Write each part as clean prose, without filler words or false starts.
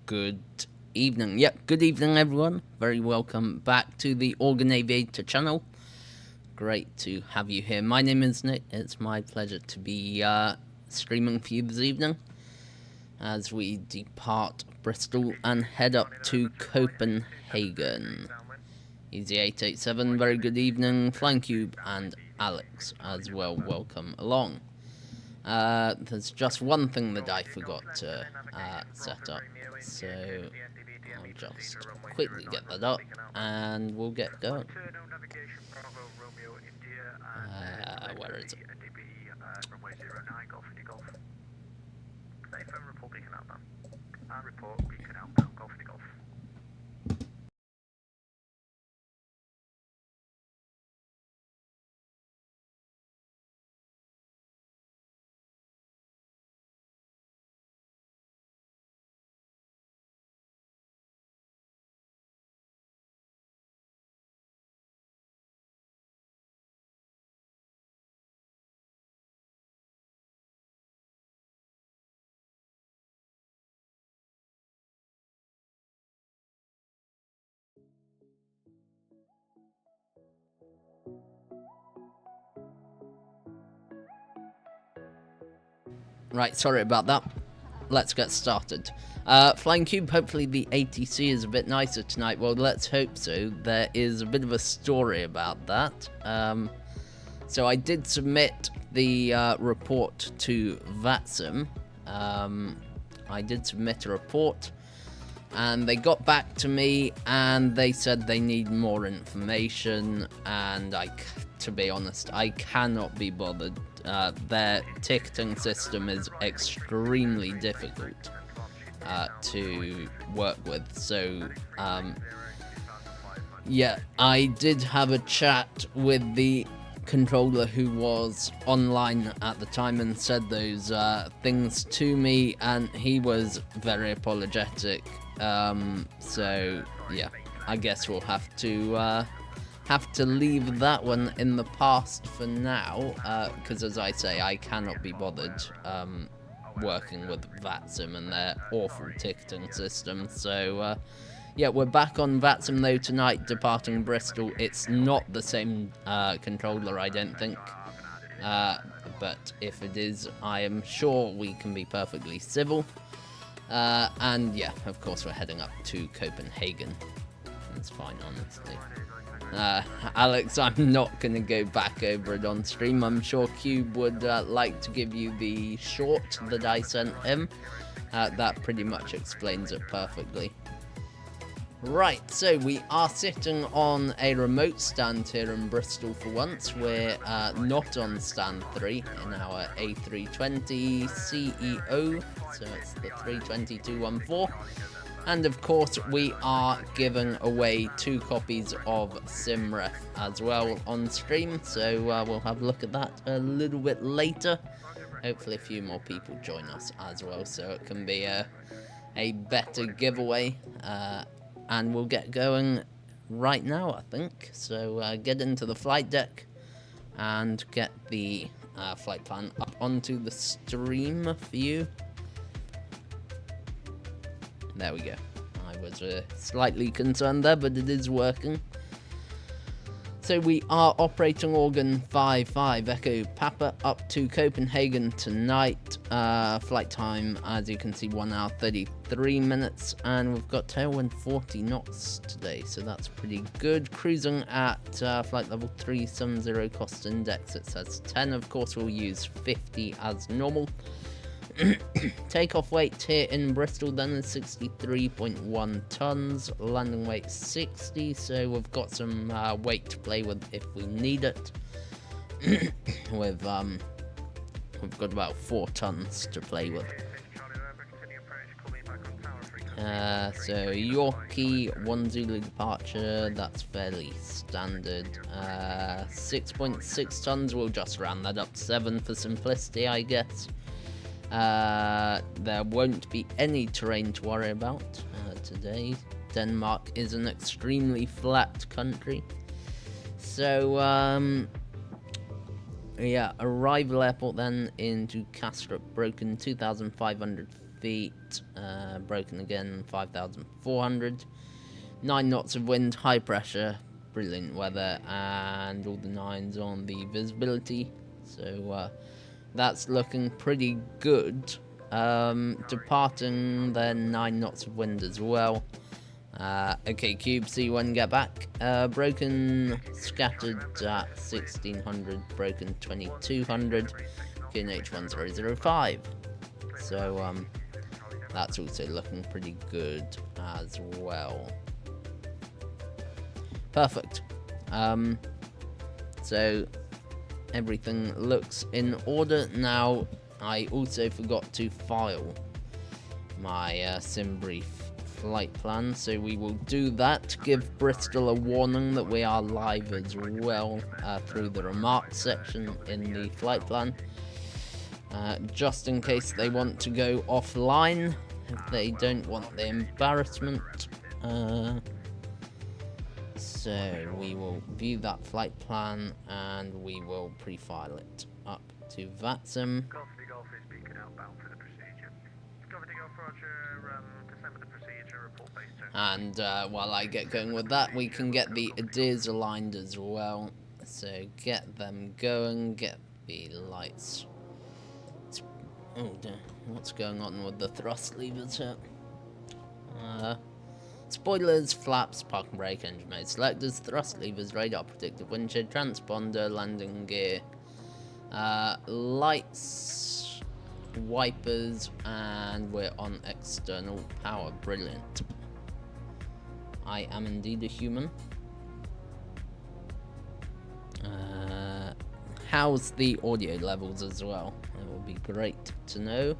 Good evening. Yep, good evening everyone. Very welcome back to the Organ Aviator channel. Great to have you here. My name is Nick. It's my pleasure to be streaming for you this evening as we depart Bristol and head up to Copenhagen. Easy 887, very good evening. Flying Cube and Alex as well, welcome along. There's just one thing that I forgot to set up, so I'll just quickly get that up and we'll get going. Where is it? Right, sorry about that. Let's get started. Flying Cube, hopefully the ATC is a bit nicer tonight. Well, let's hope so. There is a bit of a story about that. So I did submit the report to VATSIM. I did submit a report, and they got back to me, and they said they need more information, and to be honest, I cannot be bothered. Their ticketing system is extremely difficult to work with, so yeah, I did have a chat with the controller who was online at the time and said those things to me, and he was very apologetic. So yeah, I guess we'll have to leave that one in the past for now, because as I say, I cannot be bothered working with VATSIM and their awful ticketing system. So yeah, we're back on VATSIM though tonight, departing Bristol. It's not the same controller, I don't think, but if it is, I am sure we can be perfectly civil. And yeah, of course we're heading up to Copenhagen. That's fine, honestly. Alex, I'm not going to go back over it on stream. I'm sure Cube would like to give you the short that I sent him. That pretty much explains it perfectly. Right, so we are sitting on a remote stand here in Bristol for once. We're not on stand 3 in our A320 CEO, so it's the 320-214. And of course, we are giving away 2 copies of simREF as well on stream, so we'll have a look at that a little bit later. Hopefully a few more people join us as well, so it can be a better giveaway. And we'll get going right now, I think. So get into the flight deck and get the flight plan up onto the stream for you. There we go. I was slightly concerned there, but it is working. So we are operating Organ 55 Echo Papa up to Copenhagen tonight. Flight time, as you can see, 1 hour 33 minutes, and we've got tailwind 40 knots today, so that's pretty good. Cruising at flight level 370, cost index, it says 10. Of course, we'll use 50 as normal. Takeoff weight here in Bristol then is 63.1 tons, landing weight 60, so we've got some weight to play with if we need it. We've got about 4 tons to play with. So Yorkie 1 Zulu departure, that's fairly standard. 6.6 tons, we'll just round that up to 7 for simplicity, I guess. There won't be any terrain to worry about today. Denmark is an extremely flat country. So, yeah, arrival airport then into Kastrup, Broken 2,500 feet. Broken again, 5,400. 9 knots of wind, high pressure, brilliant weather, and all the 9s on the visibility. So that's looking pretty good. Departing then 9 knots of wind as well. Okay, Cube, see you when you get back. Broken, scattered at 1600, broken 2200, QNH 1005. So, that's also looking pretty good as well. Perfect. So, everything looks in order. Now, I also forgot to file my simREF flight plan, so we will do that. Give Bristol a warning that we are live as well through the remarks section in the flight plan, just in case they want to go offline, if they don't want the embarrassment. So we will view that flight plan and we will pre-file it up to VATSIM. And while I get going with that, we can get the ideas aligned as well. So get them going, get the lights. Oh dear, what's going on with the thrust levers here? Spoilers, flaps, parking brake, engine mode selectors, thrust levers, radar predictive, windshield, transponder, landing gear, lights, wipers, and we're on external power. Brilliant. I am indeed a human. How's the audio levels as well? That would be great to know.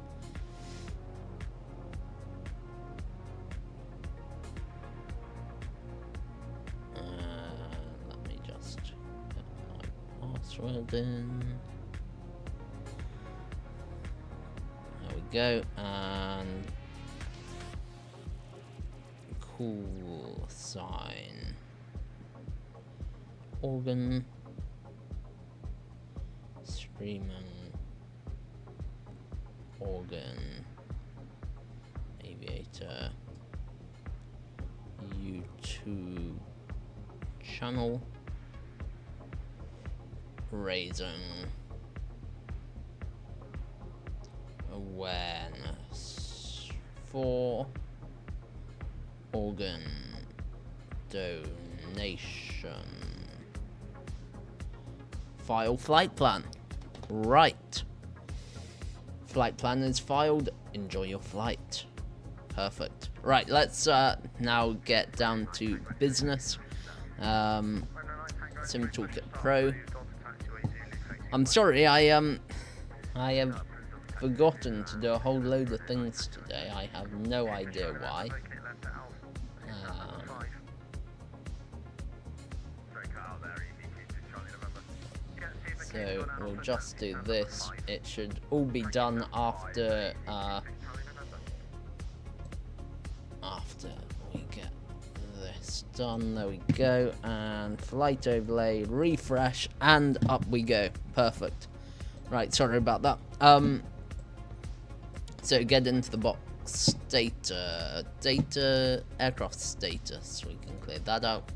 Let me just get my password in. There we go, and cool sign. Organ. Streaming. Organ. Aviator. YouTube channel. Raising awareness for organ donation. File flight plan. Right. Flight plan is filed. Enjoy your flight. Perfect. Right, let's now get down to business. Sim Toolkit Pro. I'm sorry, I have forgotten to do a whole load of things today. I have no idea why. So we'll just do this. It should all be done after we get this done. There we go. And flight overlay, refresh, and up we go. Perfect. Right, sorry about that. So get into the box. Data, aircraft status. We can clear that out.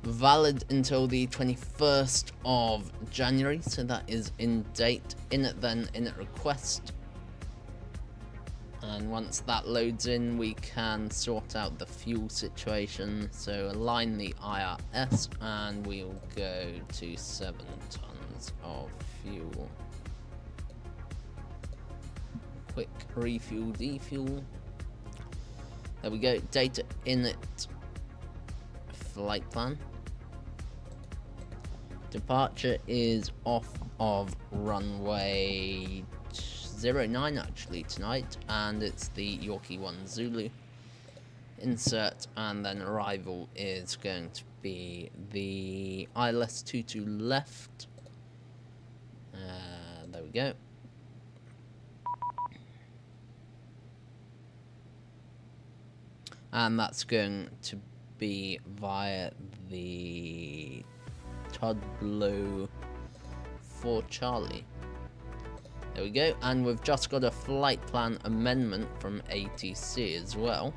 Valid until the 21st of January, so that is in date. Init then, init request. And once that loads in, we can sort out the fuel situation. So align the IRS and we'll go to 7 tons of fuel. Quick refuel, defuel. There we go, data init. Flight plan. Departure is off of runway 09 actually tonight, and it's the Yorkie 1 Zulu. Insert, and then arrival is going to be the ILS 22 left. There we go. And that's going to be via the Tudlow for Charlie. There we go, and we've just got a flight plan amendment from ATC as well.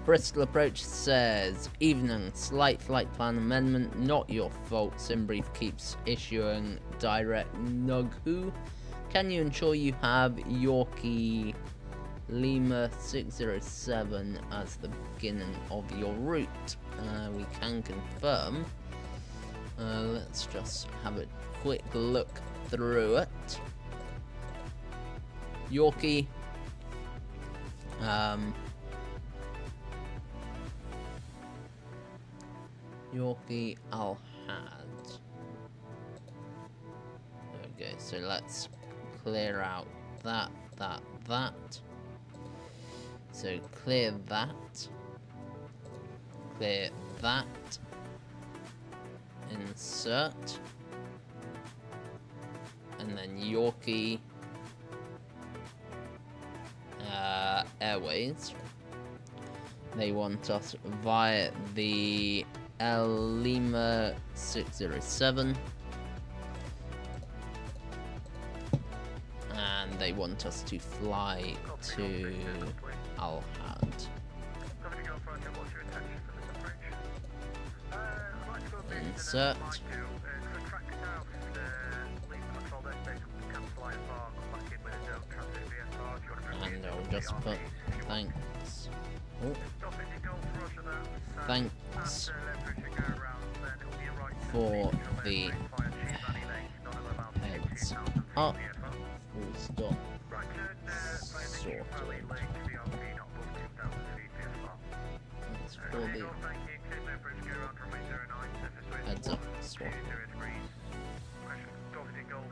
Bristol approach says, evening, slight flight plan amendment, not your fault. simREF keeps issuing direct nughu. Can you ensure you have Yorkie Lima 607 as the beginning of your route? We can confirm. Let's just have a quick look through it. Yorkie. Yorkie Al-Had. Okay, so let's clear out that. So clear that. Clear that. Insert. And then Yorkie Airways. They want us via the Lima 607. And they want us to fly to Al-Had. Insert. And I'll just put thanks. Oh. Thanks for the heads up. Full stop. Sorted. Thanks for the heads up. Sorted.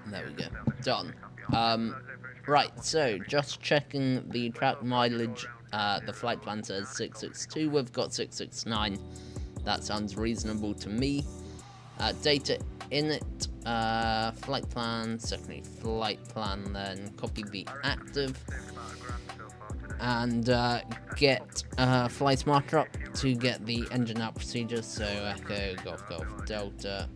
There we go. Done. Right, so just checking the track mileage. The flight plan says 662. We've got 669. That sounds reasonable to me. Data in it. Flight plan, secondary flight plan, then copy the active. And get flight marker up to get the engine out procedure. So Echo Golf Golf Delta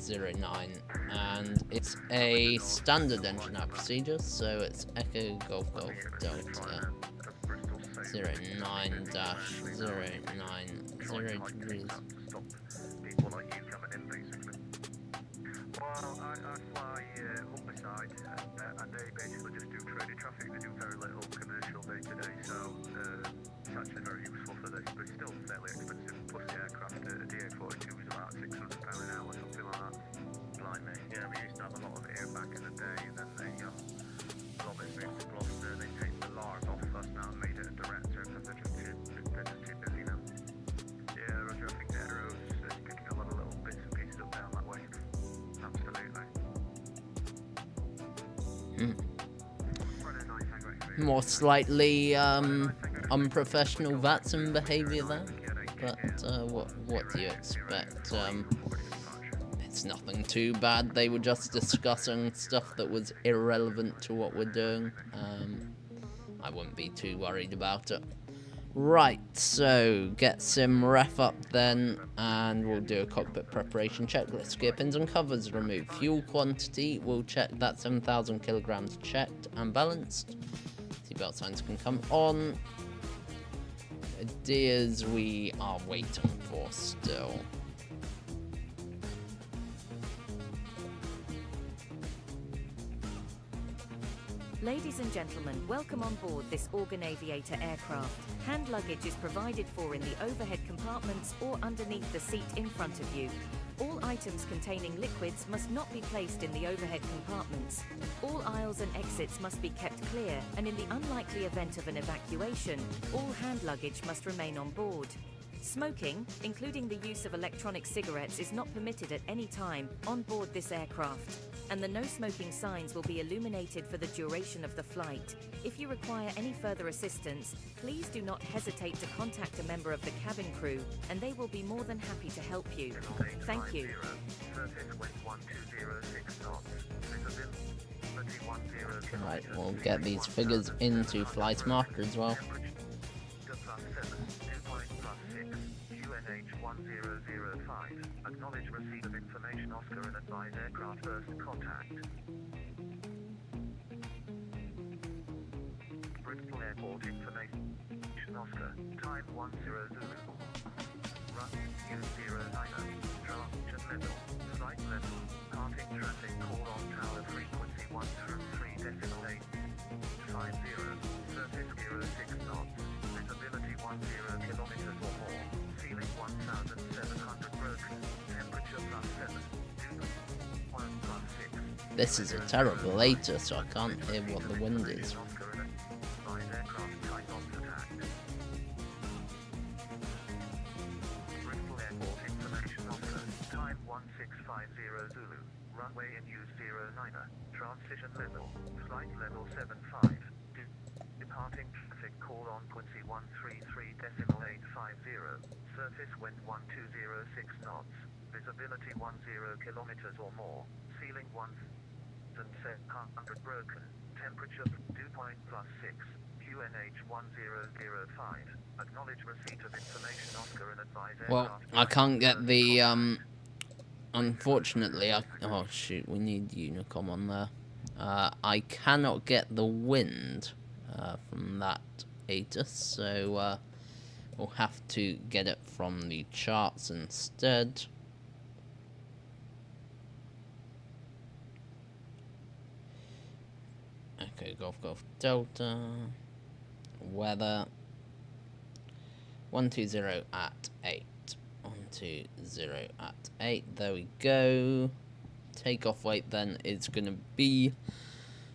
09. And it's a standard engine out procedure, so it's Echo Golf Golf Delta 09-090 degrees. Well, I fly Humberside, and they basically just do trading traffic. They do very little commercial day to day, so it's actually very useful for this, but it's still fairly expensive. Plus the aircraft, a DA-42 is about £600 an hour, something like that. Blimey. Yeah, we used to have a lot of it here back in the day, and then they Roberts moved to Gloucester, they take the LARS off us now and made it a director, because they're just too busy now. Yeah, Roger, I think the Aero's picking a lot of little bits and pieces up down that way. Absolutely. More slightly unprofessional VATSIM behaviour there, but what do you expect? It's nothing too bad. They were just discussing stuff that was irrelevant to what we're doing. I wouldn't be too worried about it. Right, so get simREF up then, and we'll do a cockpit preparation checklist. Gear pins and covers removed. Fuel quantity, we'll check that 7,000 kilograms checked and balanced. Seatbelt signs can come on. Ideas we are waiting for still. Ladies and gentlemen, welcome on board this Organ Aviator aircraft. Hand luggage is provided for in the overhead compartments or underneath the seat in front of you. All items containing liquids must not be placed in the overhead compartments. All aisles and exits must be kept clear, and in the unlikely event of an evacuation, all hand luggage must remain on board. Smoking, including the use of electronic cigarettes, is not permitted at any time on board this aircraft, and the no smoking signs will be illuminated for the duration of the flight. If you require any further assistance, please do not hesitate to contact a member of the cabin crew, and they will be more than happy to help you. Thank you. Right, we'll get these figures into flight marker as well. QNH1005. Acknowledge receipt of information Oscar and advise aircraft first contact. Bristol Airport information Oscar. Time 10 Zulu. Run U09. Transition level. Flight level. Parting traffic call on tower frequency 133.850. Surface 06 knots. Visibility 10 kilometers or more. Ceiling 1,700 broken. Temperature +7. Dew 1 +6. This is a terrible ATA, so I can't hear what the wind is. Bristol Airport information officer. Time 1650 Zulu. Runway in use 09er. Transition level. Flight level 75. Departing traffic call on frequency 133.850. Surface wind 1206 knots. Visibility 10 kilometers or more. Ceiling 1,700 broken. Temperature dew point +6. QNH 1005. Acknowledge receipt of information Oscar and advise Well, aircraft. I can't get the unfortunately, oh shoot, we need Unicom on there. I cannot get the wind from that ATA, so we'll have to get it from the charts instead. Okay, Golf Delta, weather, 120 at 8. 120 at 8, there we go. Takeoff weight then is going to be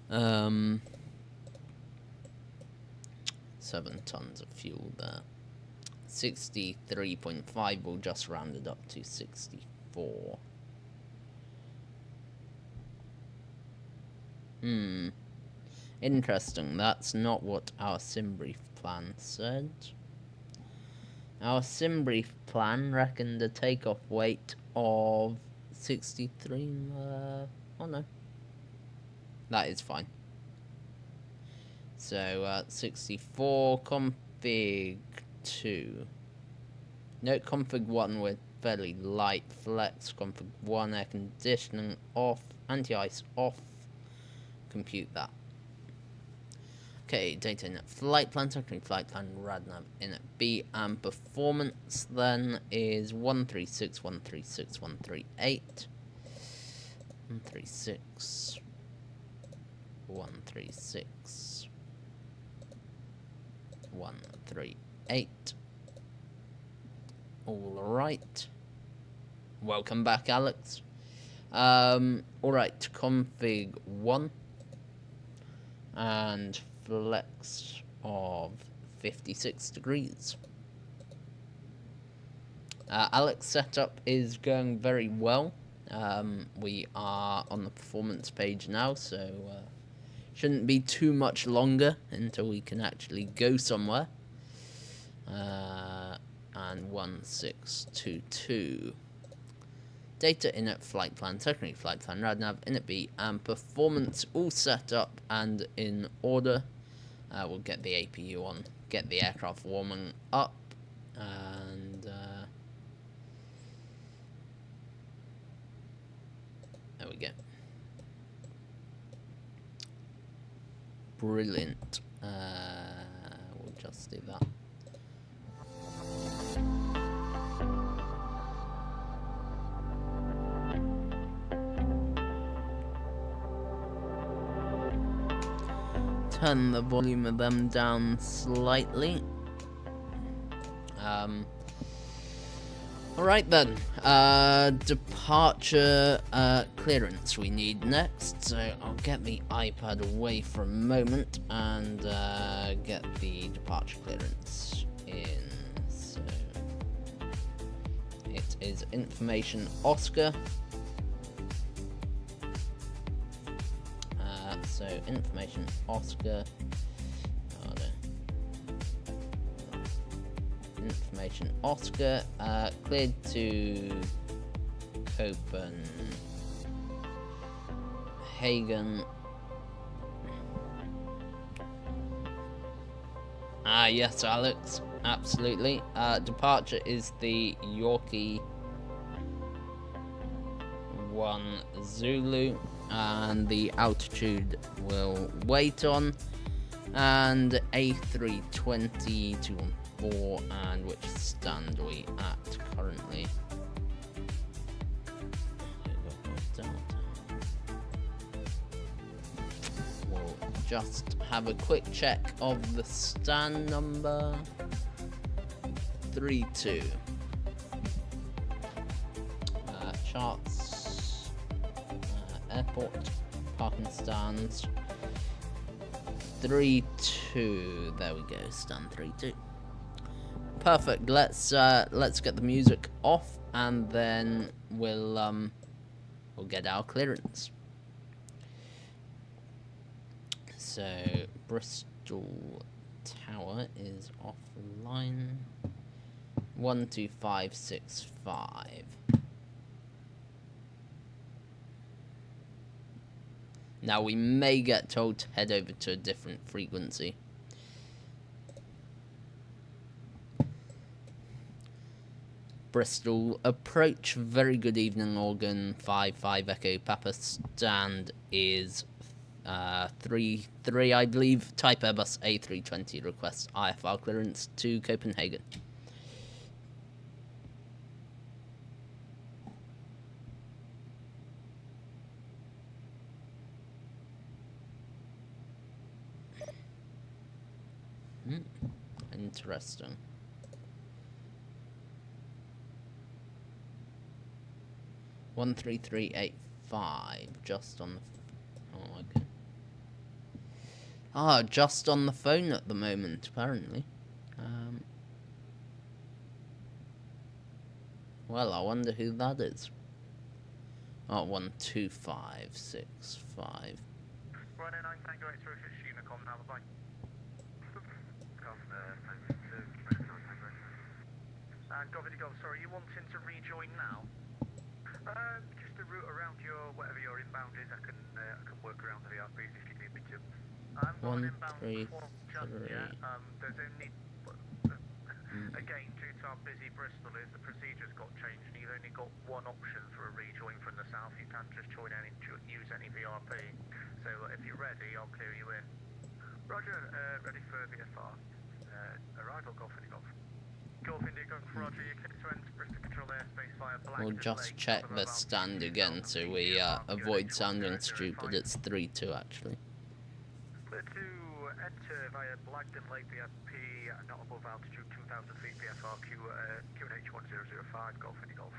7 tons of fuel there. 63.5, we'll just round it up to 64. Interesting, that's not what our simREF plan said. Our simREF plan reckoned a takeoff weight of 63, oh no. That is fine. So, 64, config 2. No, config 1 with fairly light flex, config 1 air conditioning off, anti-ice off, compute that. Okay, data in flight plan, secondary flight plan, radnav in B, and performance then is 136, 136, 138, 136, 136, 138. Alright. Welcome back, Alex. Alright, config 1 and flex of 56 degrees. Alex setup is going very well. We are on the performance page now, so shouldn't be too much longer until we can actually go somewhere. And 1622. Data in at flight plan, secondary flight plan, radnav, init B, and performance all set up and in order. We'll get the APU on, get the aircraft warming up, and there we go. Brilliant. We'll just do that. Turn the volume of them down slightly. Alright then, departure clearance we need next, so I'll get the iPad away for a moment and get the departure clearance in. So it is information Oscar. So information Oscar. Information Oscar, cleared to Copenhagen. Yes, Alex, absolutely. Departure is the Yorkie 1 Zulu, and the altitude will wait on, and A320 214, and which stand are we at currently? We'll just have a quick check of the stand number. 32. Charts, airport, parking stands. 32. There we go. Stand 32. Perfect. Let's get the music off, and then we'll get our clearance. So Bristol Tower is offline. 12565. Now we may get told to head over to a different frequency. Bristol approach. Very good evening, Organ 55 Echo Papa. Stand is 3 I believe. Type Airbus A320. Request IFR clearance to Copenhagen. Interesting. One 13385, just on the. Oh, okay. Just on the phone at the moment, apparently. Well, I wonder who that is. Oh, 12565. Right, 9 Tango X-ray for Unicom, now bye. And Governor Golf, sorry, you wanting to rejoin now? Just a route around your, whatever your inbound is, I can work around the VRPs if you need me to. I'm not inbound for just yet. There's only, again, due to how busy Bristol is, the procedures got changed and you've only got one option for a rejoin from the south. You can't just use any VRP. So if you're ready, I'll clear you in. Roger, ready for VFR. Arrival, Golf Indy Golf. Golf Indy Golf, Roger, you clear to enter Bristol Control airspace via Black. We'll just check the stand again so we avoid sounding stupid. It's 3-2 actually. Clear to enter via Blagden Lake VFP, not above altitude 2,000 feet VFR QNH 1005, Golf Indy Golf.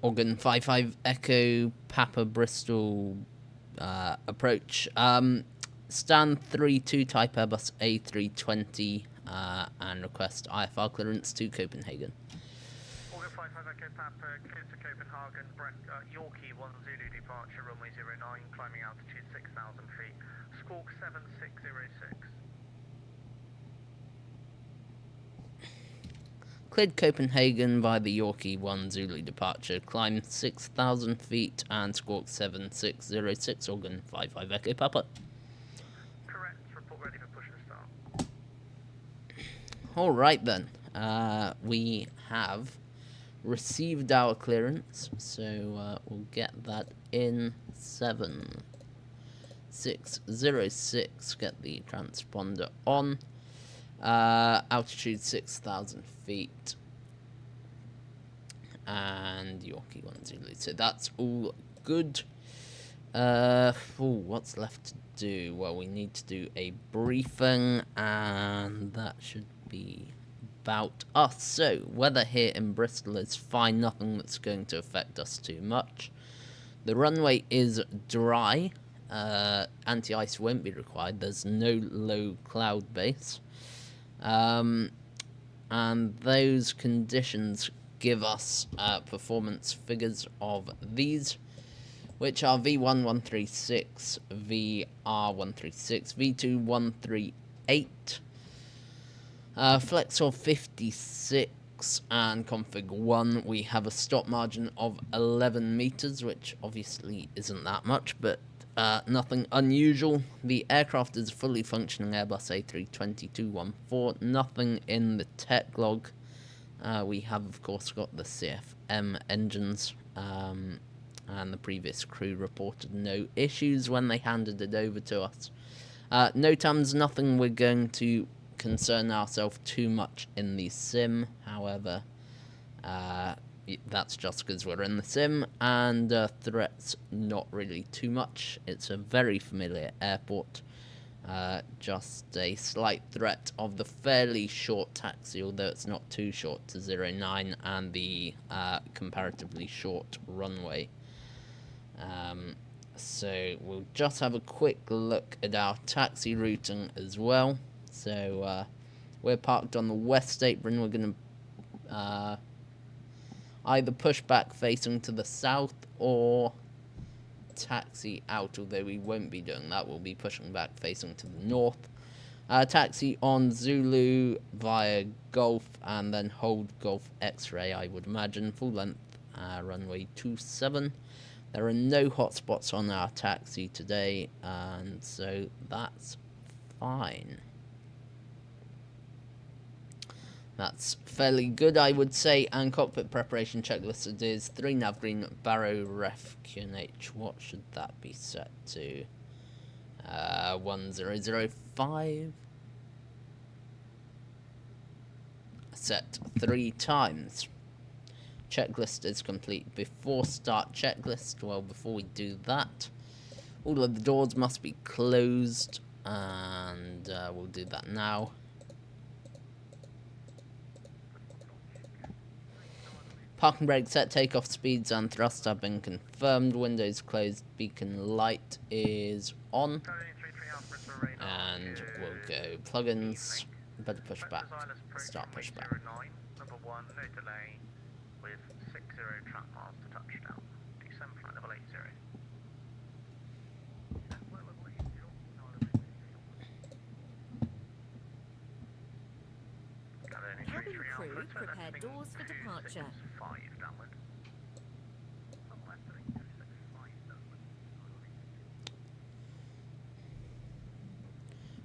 Organ 55 Echo Papa Bristol approach. Stand 3-2 Type Airbus A320 and request IFR clearance to Copenhagen. Organ 55 Echo Papa, clear to Copenhagen, Yorkie 1 Zulu departure, runway 09, climbing altitude 6,000 feet, squawk 7606. Cleared Copenhagen by the Yorkie 1 Zulu departure, climb 6,000 feet and squawk 7606, Organ 55 Echo Papa. Correct, report ready for push and start. Alright then, we have received our clearance, so we'll get that in 7606, get the transponder on. Altitude 6,000 feet and Yorkie 1 Zulu, so that's all good. What's left to do? Well, we need to do a briefing, and that should be about us. So weather here in Bristol is fine, nothing that's going to affect us too much. The runway is dry, anti-ice won't be required, there's no low cloud base. And those conditions give us performance figures of these, which are V1 136, VR 136, V2 138, Flexor 56, and config 1. We have a stop margin of 11 meters, which obviously isn't that much, but nothing unusual. The aircraft is a fully functioning Airbus A320-214. Nothing in the tech log. We have, of course, got the CFM engines, and the previous crew reported no issues when they handed it over to us. NOTAM's nothing we're going to concern ourselves too much in the sim, however, that's just because we're in the sim, and threats not really too much. It's a very familiar airport. Just a slight threat of the fairly short taxi, although it's not too short, to 09, and the comparatively short runway. So we'll just have a quick look at our taxi routing as well. So we're parked on the west apron. We're going to either push back facing to the south or taxi out, although we won't be doing that. We'll be pushing back facing to the north. Taxi on Zulu via Golf, and then hold Golf X-ray, I would imagine, full length, runway 27. There are no hotspots on our taxi today, and so that's fine. That's fairly good, I would say. And cockpit preparation checklist, it is 3 nav green, baro ref QNH. What should that be set to? 1005. Set 3 times. Checklist is complete. Before start checklist, well, before we do that, all of the doors must be closed, and we'll do that now. Parking brake set, takeoff speeds and thrust have been confirmed. Windows closed, beacon light is on. And we'll go plugins, better push back, start push back. Number 1, no delay, with 60 track miles to touchdown. Descend flight level 80. Cabin crew, prepare doors for departure.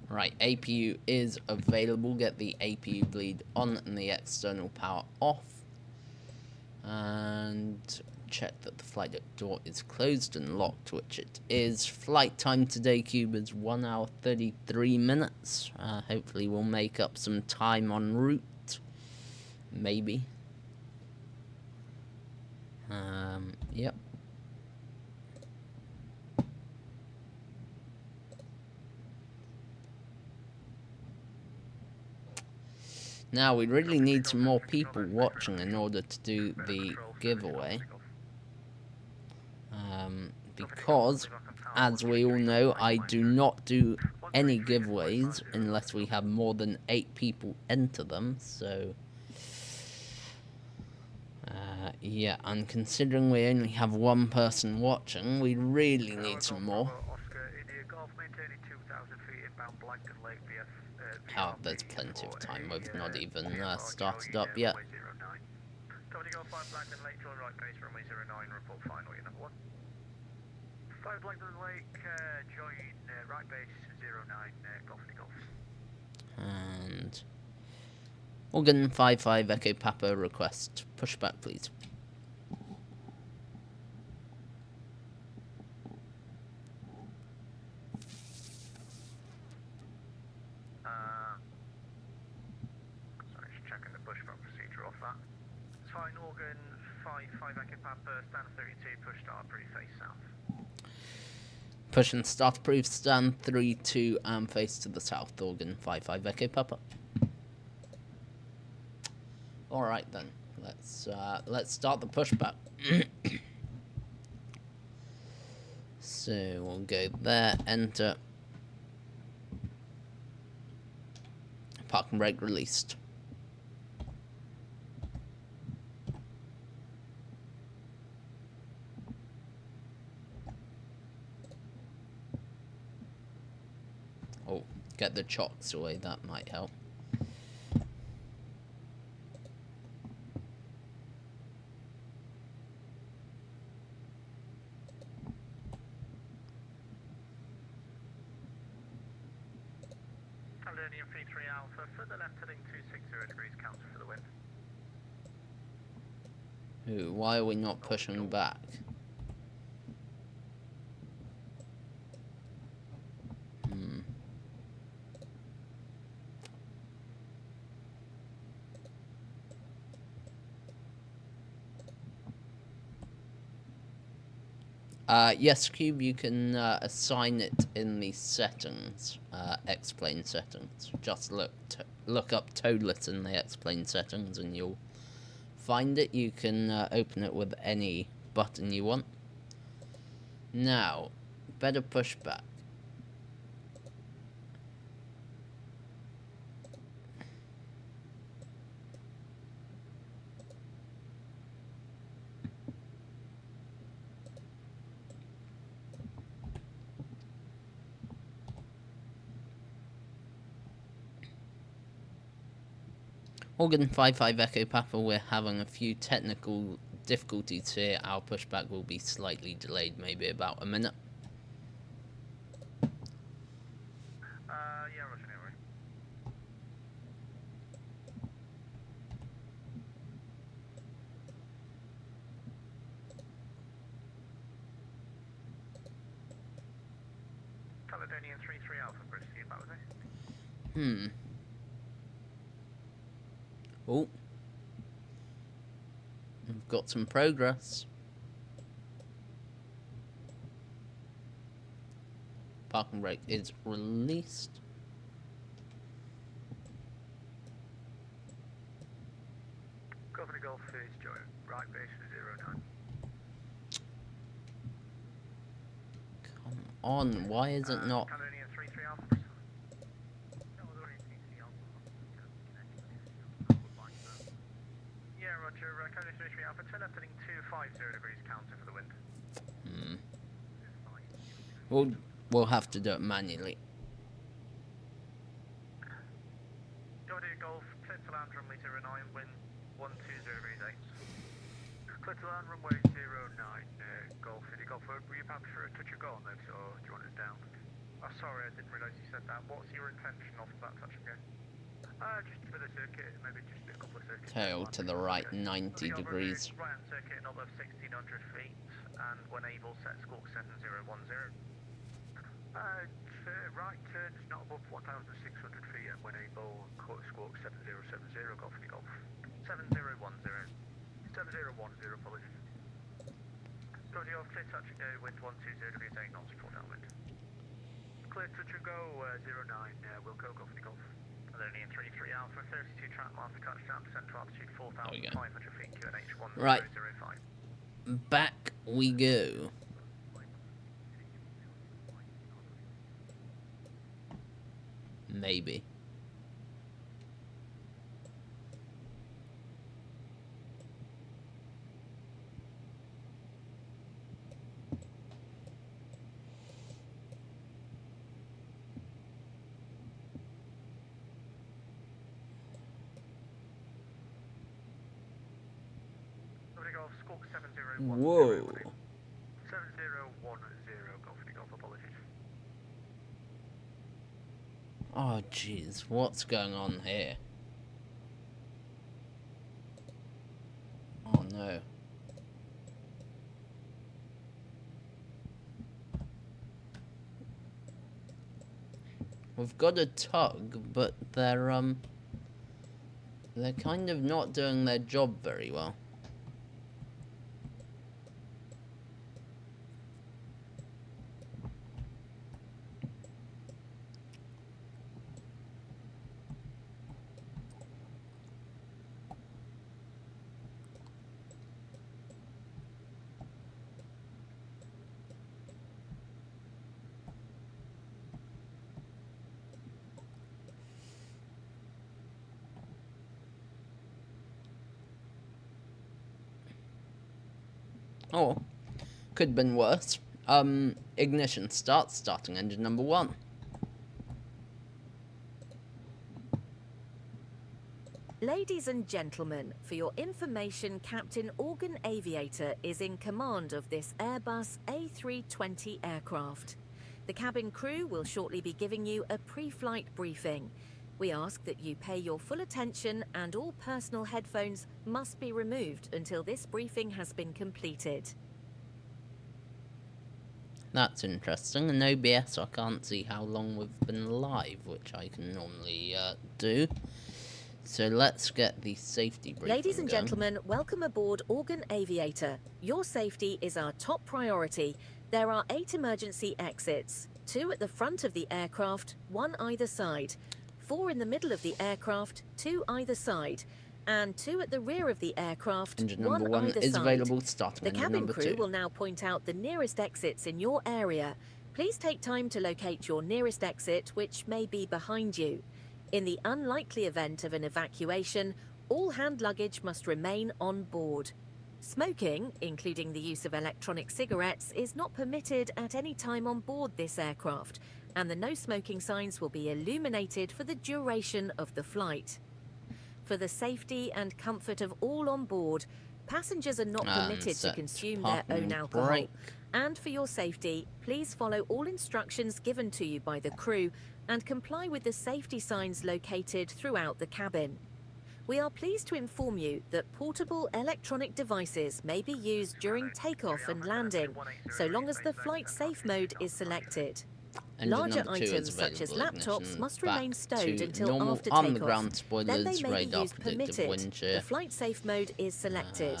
Right, APU is available. Get the APU bleed on and the external power off. And check that the flight deck door is closed and locked, which it is. Flight time today, Cube, is 1 hour 33 minutes. Hopefully we'll make up some time en route. Maybe. Yep. Now, we really need some more people watching in order to do the giveaway. Because, as we all know, I do not do any giveaways unless we have more than 8 people enter them, so... yeah, and considering we only have 1 person watching, we really need some more. Oh, there's plenty of time. We've not even started up yet. And Organ 55 Echo Papa request. Push back, please. Sorry, just checking the pushback procedure off that. It's fine, Organ 55 Echo Papa, stand 32, push start, pretty face south. Push and start approved, stand 32 and face to the south, Organ 55 Echo Papa. Alright then, let's start the pushback. So we'll go there, enter. Parking brake released. Oh, get the chocks away, that might help. Caledonian 33 Alpha, further left heading 260 degrees, counter for the wind. Ooh, why are we not pushing back? Yes, Cube, you can assign it in the settings, explain settings. Just look up Toadlet in the explain settings and you'll find it. You can open it with any button you want. Now, better push back. Organ 55 Echo Papa, we're having a few technical difficulties here. Our pushback will be slightly delayed, maybe about a minute. Yeah, Roger, no worry. Caledonian 33 Alpha, Bristol, you back with me? Oh. We've got some progress. Parking brake is released. Governor Golf is joint, right base for 09. Come on, why is it not? Caledonian 33 Alpha, Bristol. Yeah, Roger, Caledonian 33 Alpha, turn left heading 250 degrees, counter for the wind. We'll have to do it manually. Governor Golf, clear to land runway 09, wind 120 degrees 8. Clear to land runway 09, Golf, were you about for a touch of go on this, or do you want us down? Oh, sorry, I didn't realise you said that. What's your intention of that touch and go? Just for the circuit, maybe just a couple of circuits. Tail to the right, 90 degrees. Right hand circuit, another 1600 feet, and when able, set squawk 7010. Right turn is not above 1,600 feet, and when able, squawk 7070, Golf, Golf. 7010. 7010, apologies. Governor Golf, clear touch and go, wind 120 degrees 8 knots, full downwind. Clear touch and go, 09, Wilco, Golf, Golf. Caledonian 33 Alpha, 32 track marker touchdown, central altitude 4,500 feet, QNH 1005. Right. Back we go. Maybe. Whoa. 7010, Golf, apologies. Oh, jeez, what's going on here? Oh, no. We've got a tug, but they're kind of not doing their job very well. Oh, could have been worse. Ignition starting engine number 1. Ladies and gentlemen, for your information, Captain Organ Aviator is in command of this Airbus A320 aircraft. The cabin crew will shortly be giving you a pre-flight briefing. We ask that you pay your full attention and all personal headphones must be removed until this briefing has been completed. That's interesting. In OBS, I can't see how long we've been live, which I can normally do. So let's get the safety briefing Ladies and going. gentlemen, welcome aboard Organ Aviator. Your safety is our top priority. There are 8 emergency exits, 2 at the front of the aircraft, 1 either side, 4 in the middle of the aircraft, 2 either side, and 2 at the rear of the aircraft, Engine 1 number 1 either is side. available, starting The engine cabin number crew 2. will now point out the nearest exits in your area. Please take time to locate your nearest exit, which may be behind you. In the unlikely event of an evacuation, all hand luggage must remain on board. Smoking, including the use of electronic cigarettes, is not permitted at any time on board this aircraft, and the no smoking signs will be illuminated for the duration of the flight. For the safety and comfort of all on board, passengers are not permitted to consume their own alcohol. Break. And for your safety, please follow all instructions given to you by the crew and comply with the safety signs located throughout the cabin. We are pleased to inform you that portable electronic devices may be used during takeoff and landing, so long as the flight safe mode is selected. Engine Larger number 2 is items such as available, laptops ignition must back remain stowed to until normal, after on the takeoff. ground Then they spoilers, may be radar used predictive permitted. wind shear. The flight safe mode is selected.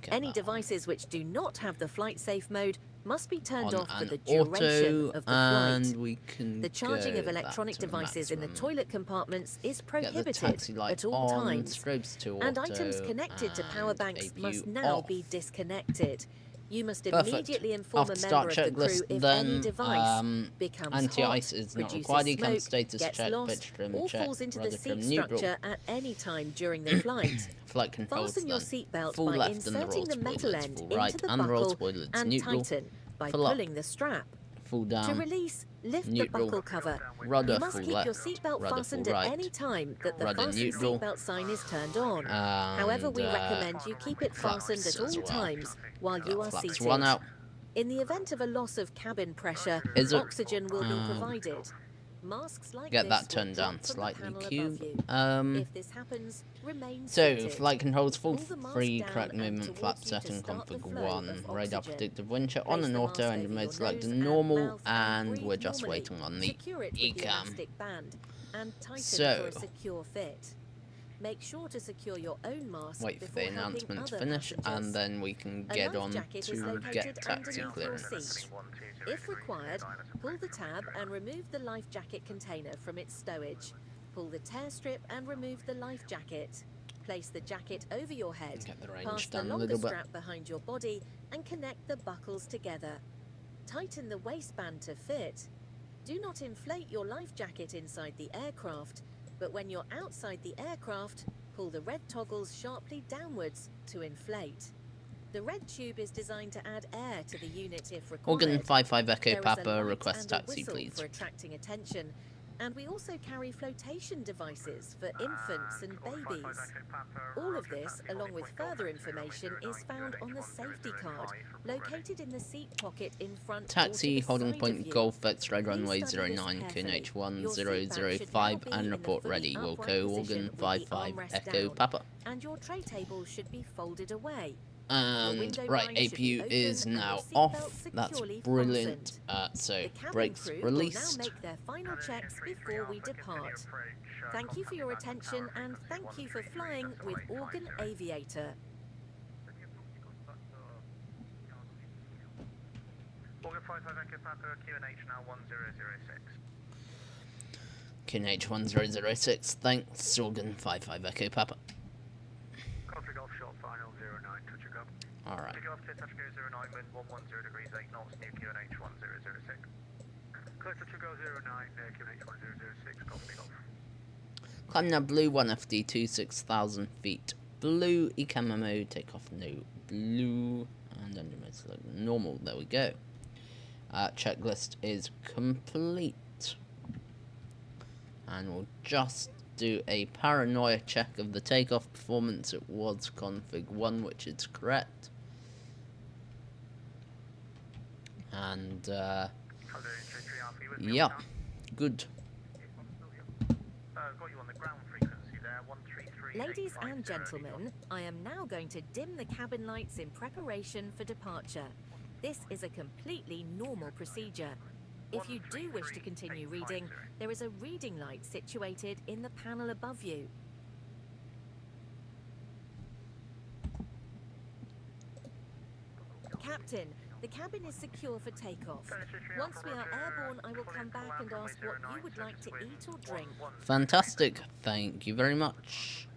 Any devices which do not have the flight safe mode must be turned off for the duration of the and flight. we can The charging of go electronic back to devices in the maximum. toilet compartments is Get the prohibited taxi light at all on, times, strobes to and auto, items connected to power and banks a must view now off. be disconnected. You must Perfect. immediately inform After a start member of the crew checklist, if then any device becomes anti-ice hot, is not produces required. You can smoke, status gets check, lost, pitch trim or check, falls into the rudder trim seat neutral. structure at any time during the flight. Flight controls Fasten your then. seatbelt Full by left and the roll inserting the metal spoilers, end full into right the and roll buckle spoilers and neutral. tighten by Full up. pulling the strap. Full To down, release, lift neutral, the buckle cover. rudder You must full keep left, your seatbelt rudder fastened full at right, any time that the rudder fasten neutral, seatbelt sign is turned on. However, we and, recommend you keep it fastened flaps at all as well. times while you are flaps seated. one out. In the event of a loss of cabin pressure, Is it- oxygen will be provided. Masks like Get this that will turned drop down from the slightly, panel Q. above you. If this happens, remain So, seated. flight controls, full Pull the mask free, down correct and movement, flap towards you to setting, start the config flow 1, of radar oxygen. predictive wind shear, on Place and the auto, mask engine over mode your selected nose and normal, mouth and and we're breathe just normally. waiting on the Secure it with the ECAM. elastic band and tighten So- for a secure fit. Make sure to secure your own mask Wait for the before helping announcement to other finish, passengers. and then we can A get life on jacket is to located get taxi underneath your clearance. seat. If required, pull the tab and remove the life jacket container from its stowage. Pull the tear strip and remove the life jacket. Place the jacket over your head, Get the range pass the down a longer little bit. strap behind your body and connect the buckles together. Tighten the waistband to fit. Do not inflate your life jacket inside the aircraft, but when you're outside the aircraft, pull the red toggles sharply downwards to inflate. The red tube is designed to add air to the unit if required. Organ 55 There Echo is a Papa, light request and a taxi whistle please. for attracting attention, and we also carry flotation devices for infants and babies. All of this, along with further information, is found on the safety card, located in the seat pocket in front or to Taxi, the holding side point of you. Golf X-ray Please runway study this 09, carefully. QNH Your seatbelt should 1005 now be and in the report fully ready. upright Wilco, position Organ with the 55 armrest Echo down, Papa. and your tray table should be folded away. And window right, line should be APU open is and your now seatbelt off. That's securely brilliant. fastened. So The cabin brakes crew released. will now make their final checks before we depart. Thank you for your attention and thank you for flying with Organ Aviator. Organ 55 Echo Papa, QNH now 1006. QNH 1006. Thanks, Organ 55 Echo Papa. Country Golf Short Final 09, touch and go. Alright. Take off to touch go 09, wind 110 degrees 8 knots, near QNH 1006. Clear touch and go 09, near QNH 1006, copy golf. Climb now blue 1FD 26,000 feet. Blue, ECAM mode, take off no blue. And engine mode select normal, there we go. Checklist is complete. And we'll just do a paranoia check of the takeoff performance. It was config 1, which is correct. And yeah, good. Got you Ladies and gentlemen, I am now going to dim the cabin lights in preparation for departure. This is a completely normal procedure. If you do wish to continue reading, there is a reading light situated in the panel above you. Captain, the cabin is secure for takeoff. Once we are airborne, I will come back and ask what you would like to eat or drink. Fantastic. Thank you very much.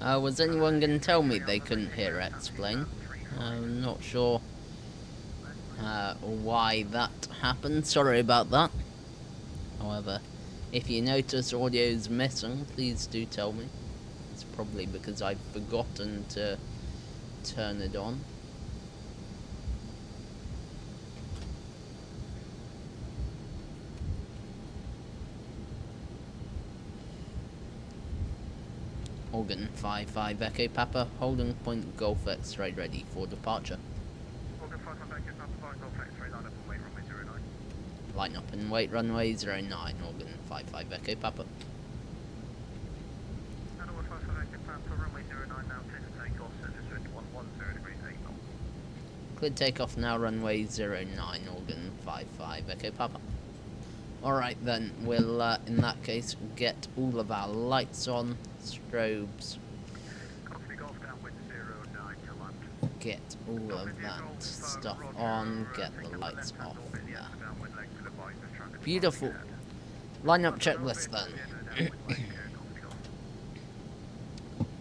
Was anyone going to tell me they couldn't hear Explain? I'm not sure why that happened. Sorry about that. However, if you notice audio's missing, please do tell me. It's probably because I've forgotten to turn it on. Organ 5-5 Echo Papa, holding point Golf X-ray ready for departure. Organ 5-5 Echo Papa, Golf X-ray, line up and wait runway 09. Line up and wait runway 09, Organ 5-5 Echo Papa. And Organ 5-5 Echo Papa, runway 09 now, clear to take off, surface wind 110 degrees 8 knots. Cleared takeoff now, runway 09, Organ 5-5 Echo Papa. Alright then, we'll in that case get all of our lights on, strobes, Copy Golf downwind 09 to land. get all of that stuff on, get the lights off there. Beautiful. Line up checklist then.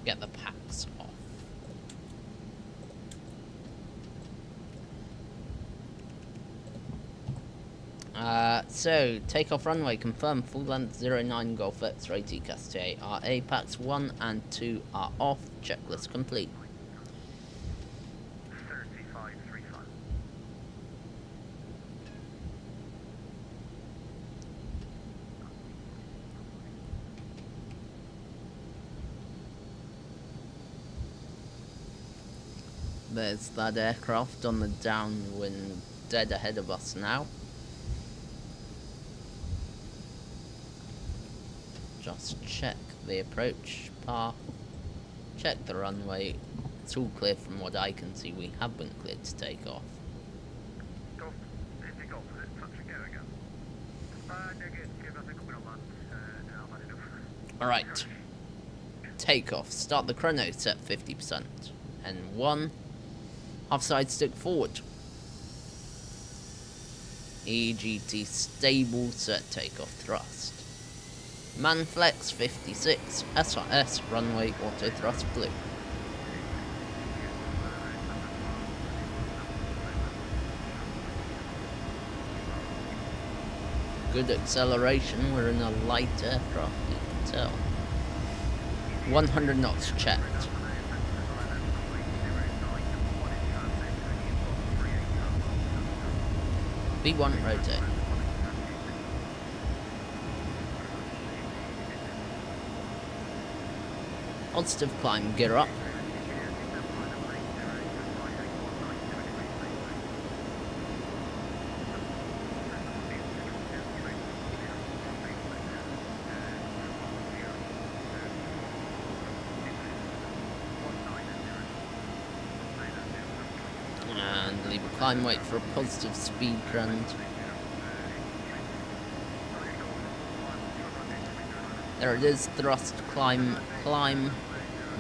Get the packs off. So, takeoff runway confirmed, full length 09 Golf X-ray TCAS RA, packs 1 and 2 are off, checklist complete. 3535. There's that aircraft on the downwind dead ahead of us now. Just check the approach path, check the runway. It's all clear from what I can see. We have been cleared to take off. Golf, is it Golf? Is it touch and go again? Negative, I think I'm going to land. Now I've had enough. Alright. Takeoff. Start the chrono, set 50%. N1. Half side stick forward. EGT stable, set takeoff thrust. Manflex 56, SRS runway auto thrust blue. Good acceleration, we're in a light aircraft, you can tell. 100 knots checked. V1 rotate. Positive climb, gear up. And leave a climb, wait for a positive speed trend. There it is, thrust, climb, climb.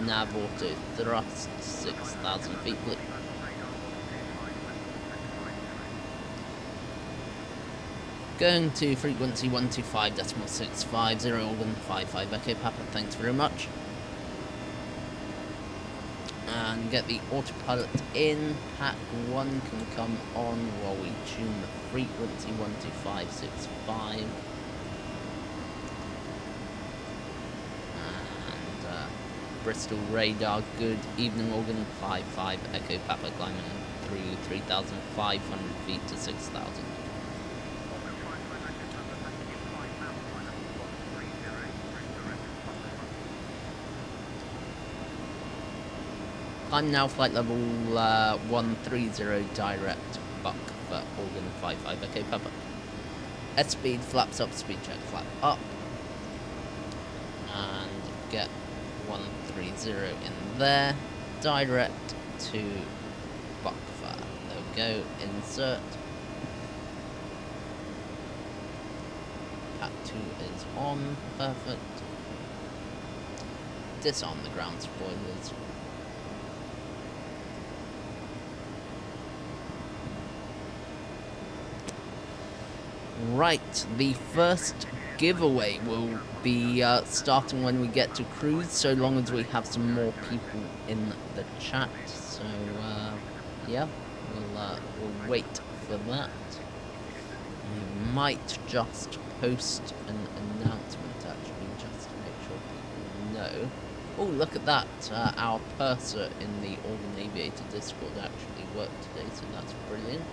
Nav auto thrust, 6,000 feet blue. Going to frequency 125.650, Organ 55 Echo Papa, thanks very much. and get the autopilot in. Pack 1 can come on while we tune the frequency 12565. And Bristol radar, good evening organ, 55 Echo Papa climbing through 3,500 feet to 6,000. Climb now, flight level 130, direct buck for organ 55 Echo Papa. S speed, flaps up, speed check, flap up. And get 130 in there, direct to buck fire. There we go, insert. Pack 2 is on, perfect. Disarm the ground spoilers. Right, the first giveaway will be starting when we get to cruise, so long as we have some more people in the chat. So yeah, we'll wait for that. We might just post an announcement actually, just to make sure people know. Oh, look at that! Our purser in the Organ Aviator Discord actually worked today, so that's brilliant.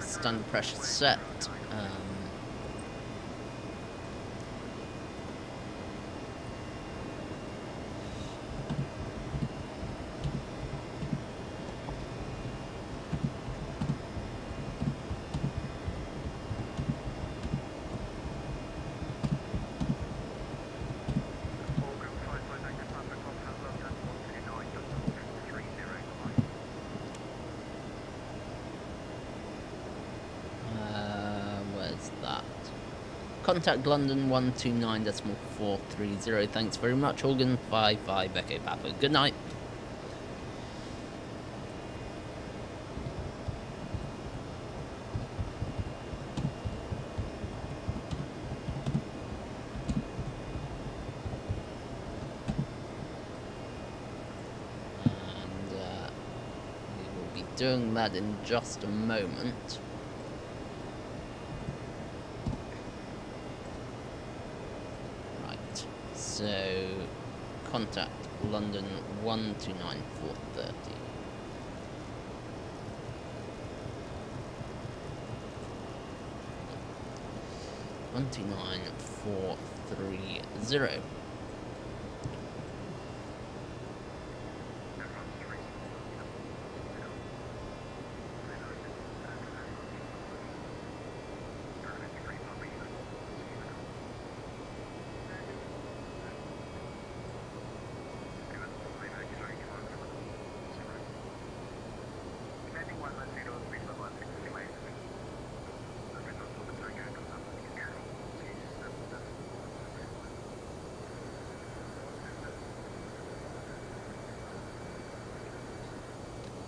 Standard pressure set. Contact London 129.430. Thanks very much, Organ 55 Echo Papa. Good night. And we will be doing that in just a moment. So, contact London 129.430. $129,430.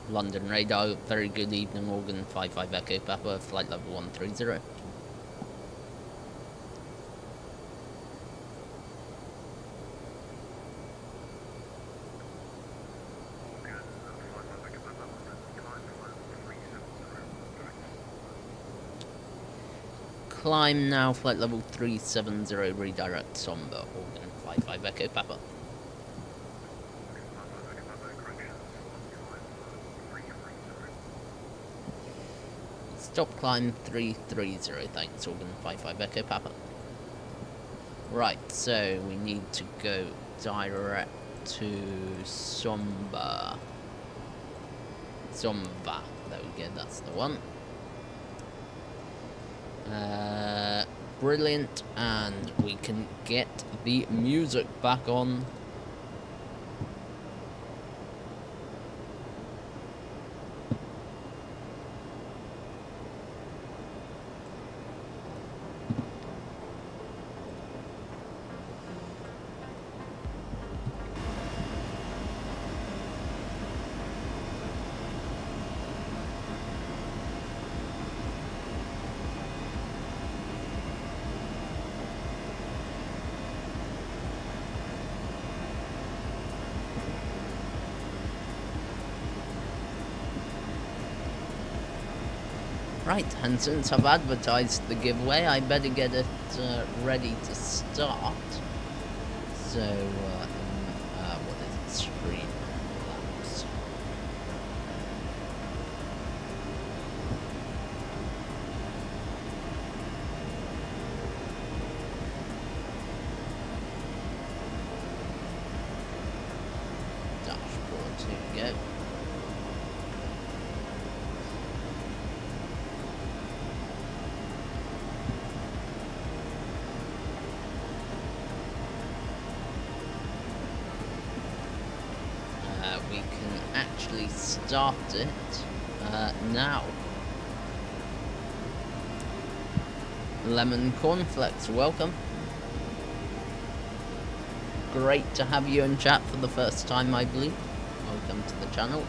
London radar, very good evening, Organ 55 Echo Papa, flight level 130. Climb now, flight level 370, redirect Somber, Organ 55 Echo Papa. Stop climb 330, thanks, Organ 55 Echo Papa. Right, so we need to go direct to Somba. Somba, there we go, that's the one. Brilliant, and we can get the music back on. Right, and since I've advertised the giveaway, I better get it ready to start. So, what is it? Streamlabs. Dashboard, here we go. We can actually start it now. Lemon Cornflakes, welcome. Great to have you in chat for the first time, I believe. Welcome to the channel.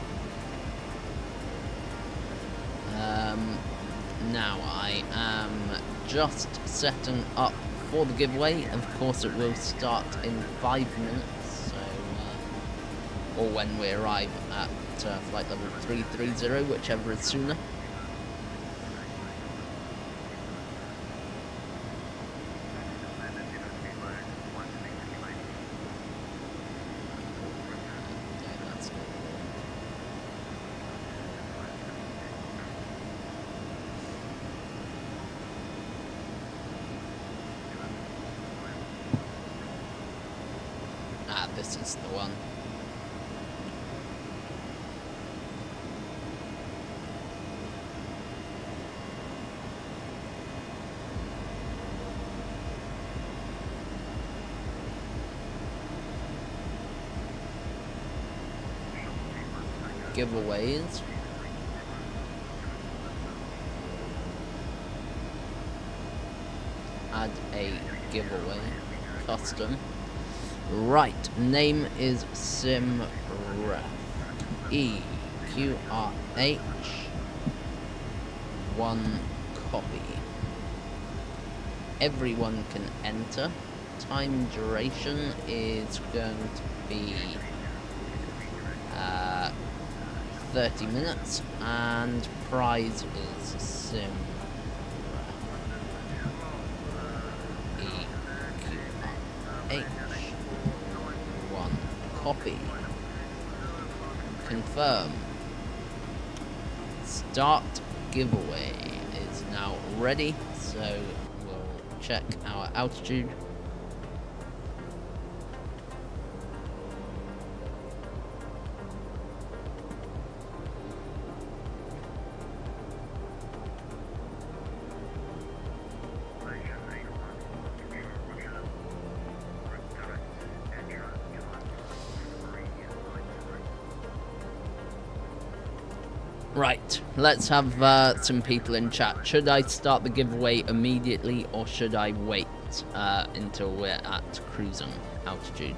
Now I am just setting up for the giveaway. Of course, it will start in 5 minutes. Or when we arrive at flight level 330, whichever is sooner. This is the one. Giveaways. Add a giveaway. Custom. Right, name is simREF. eQRH. 1 copy. Everyone can enter. Time duration is going to be 30 minutes, and prize is simREF. eQRH. 1 copy. Confirm. Start giveaway is now ready, so we'll check our altitude. Right, let's have some people in chat. Should I start the giveaway immediately, or should I wait until we're at cruising altitude?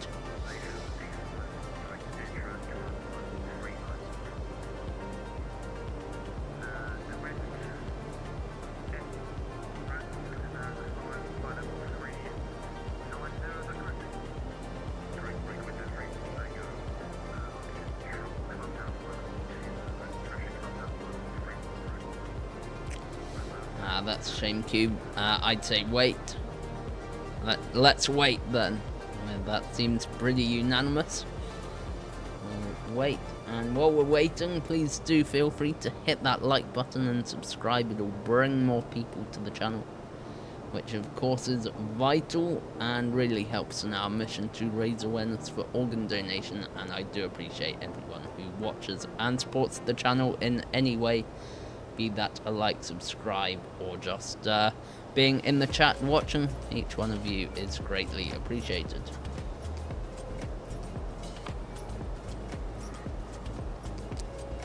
That's a shame, Cube. I'd say wait. Let's wait then. That seems pretty unanimous. We'll wait. And while we're waiting, please do feel free to hit that like button and subscribe. It'll bring more people to the channel, which of course is vital and really helps in our mission to raise awareness for organ donation. And I do appreciate everyone who watches and supports the channel in any way, be that a like, subscribe, or just being in the chat watching. Each one of you is greatly appreciated.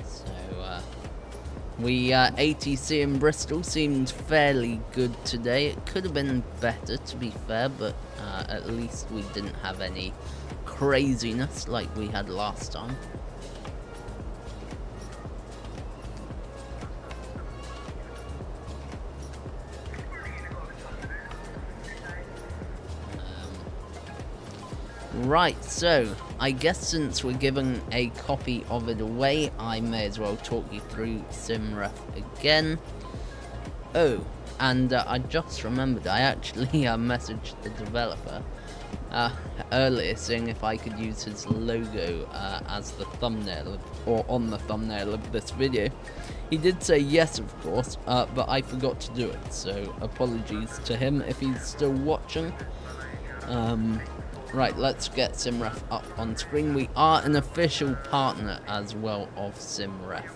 So ATC in Bristol seemed fairly good today. It could have been better, to be fair, but at least we didn't have any craziness like we had last time. Right, so I guess since we're giving a copy of it away, I may as well talk you through simREF again. Oh, and I just remembered, I actually messaged the developer earlier saying if I could use his logo as the thumbnail or on the thumbnail of this video. He did say yes, of course, but I forgot to do it, so apologies to him if he's still watching. Right, let's get simREF up on screen. We are an official partner as well of simREF.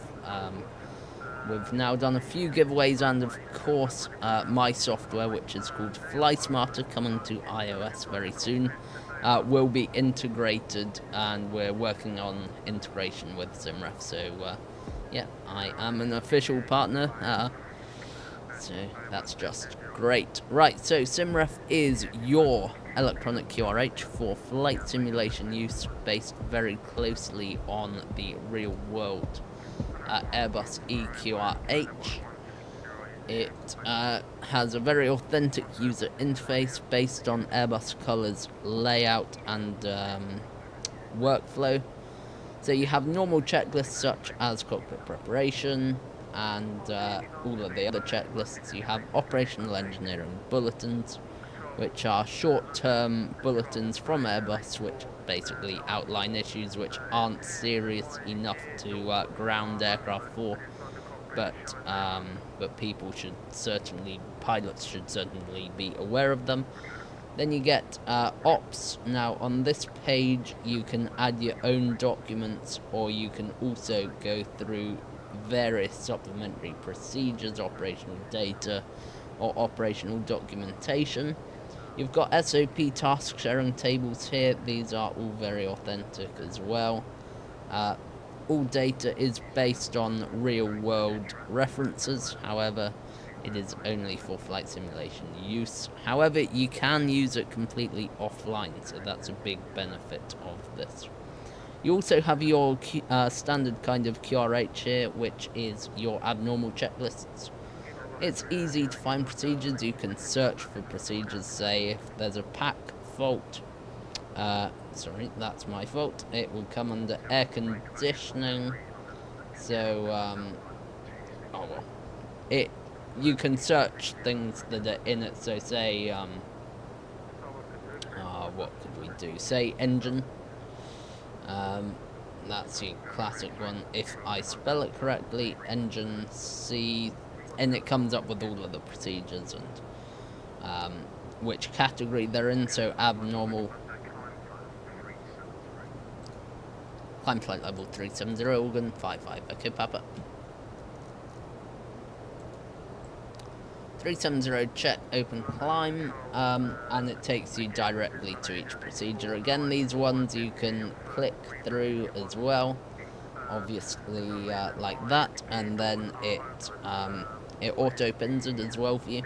We've now done a few giveaways, and of course my software, which is called Fly Smarter, coming to iOS very soon, will be integrated, and we're working on integration with simREF. So yeah, I am an official partner, so that's just great. Right, so simREF is your electronic QRH for flight simulation use, based very closely on the real world Airbus eQRH. It has a very authentic user interface based on Airbus colours, layout and workflow. So you have normal checklists such as cockpit preparation and all of the other checklists. You have operational engineering bulletins, which are short-term bulletins from Airbus, which basically outline issues which aren't serious enough to ground aircraft for, but pilots should certainly be aware of them. Then you get ops. Now on this page you can add your own documents, or you can also go through various supplementary procedures, operational data, or operational documentation. You've got SOP task sharing tables here. These are all very authentic as well. All data is based on real world references, however it is only for flight simulation use. However, you can use it completely offline, so that's a big benefit of this. You also have your standard kind of QRH here, which is your abnormal checklists. It's easy to find procedures. You can search for procedures, say if there's a pack fault, sorry, that's my fault, it will come under air conditioning, so, oh well, you can search things that are in it, so say, what could we do, say engine, that's your classic one, if I spell it correctly, engine C, and it comes up with all of the procedures and which category they're in. So abnormal, climb flight level 370, organ 55, okay Papa. 370, check open climb, and it takes you directly to each procedure. Again, these ones you can click through as well, obviously like that, and then it auto pins it as well for you.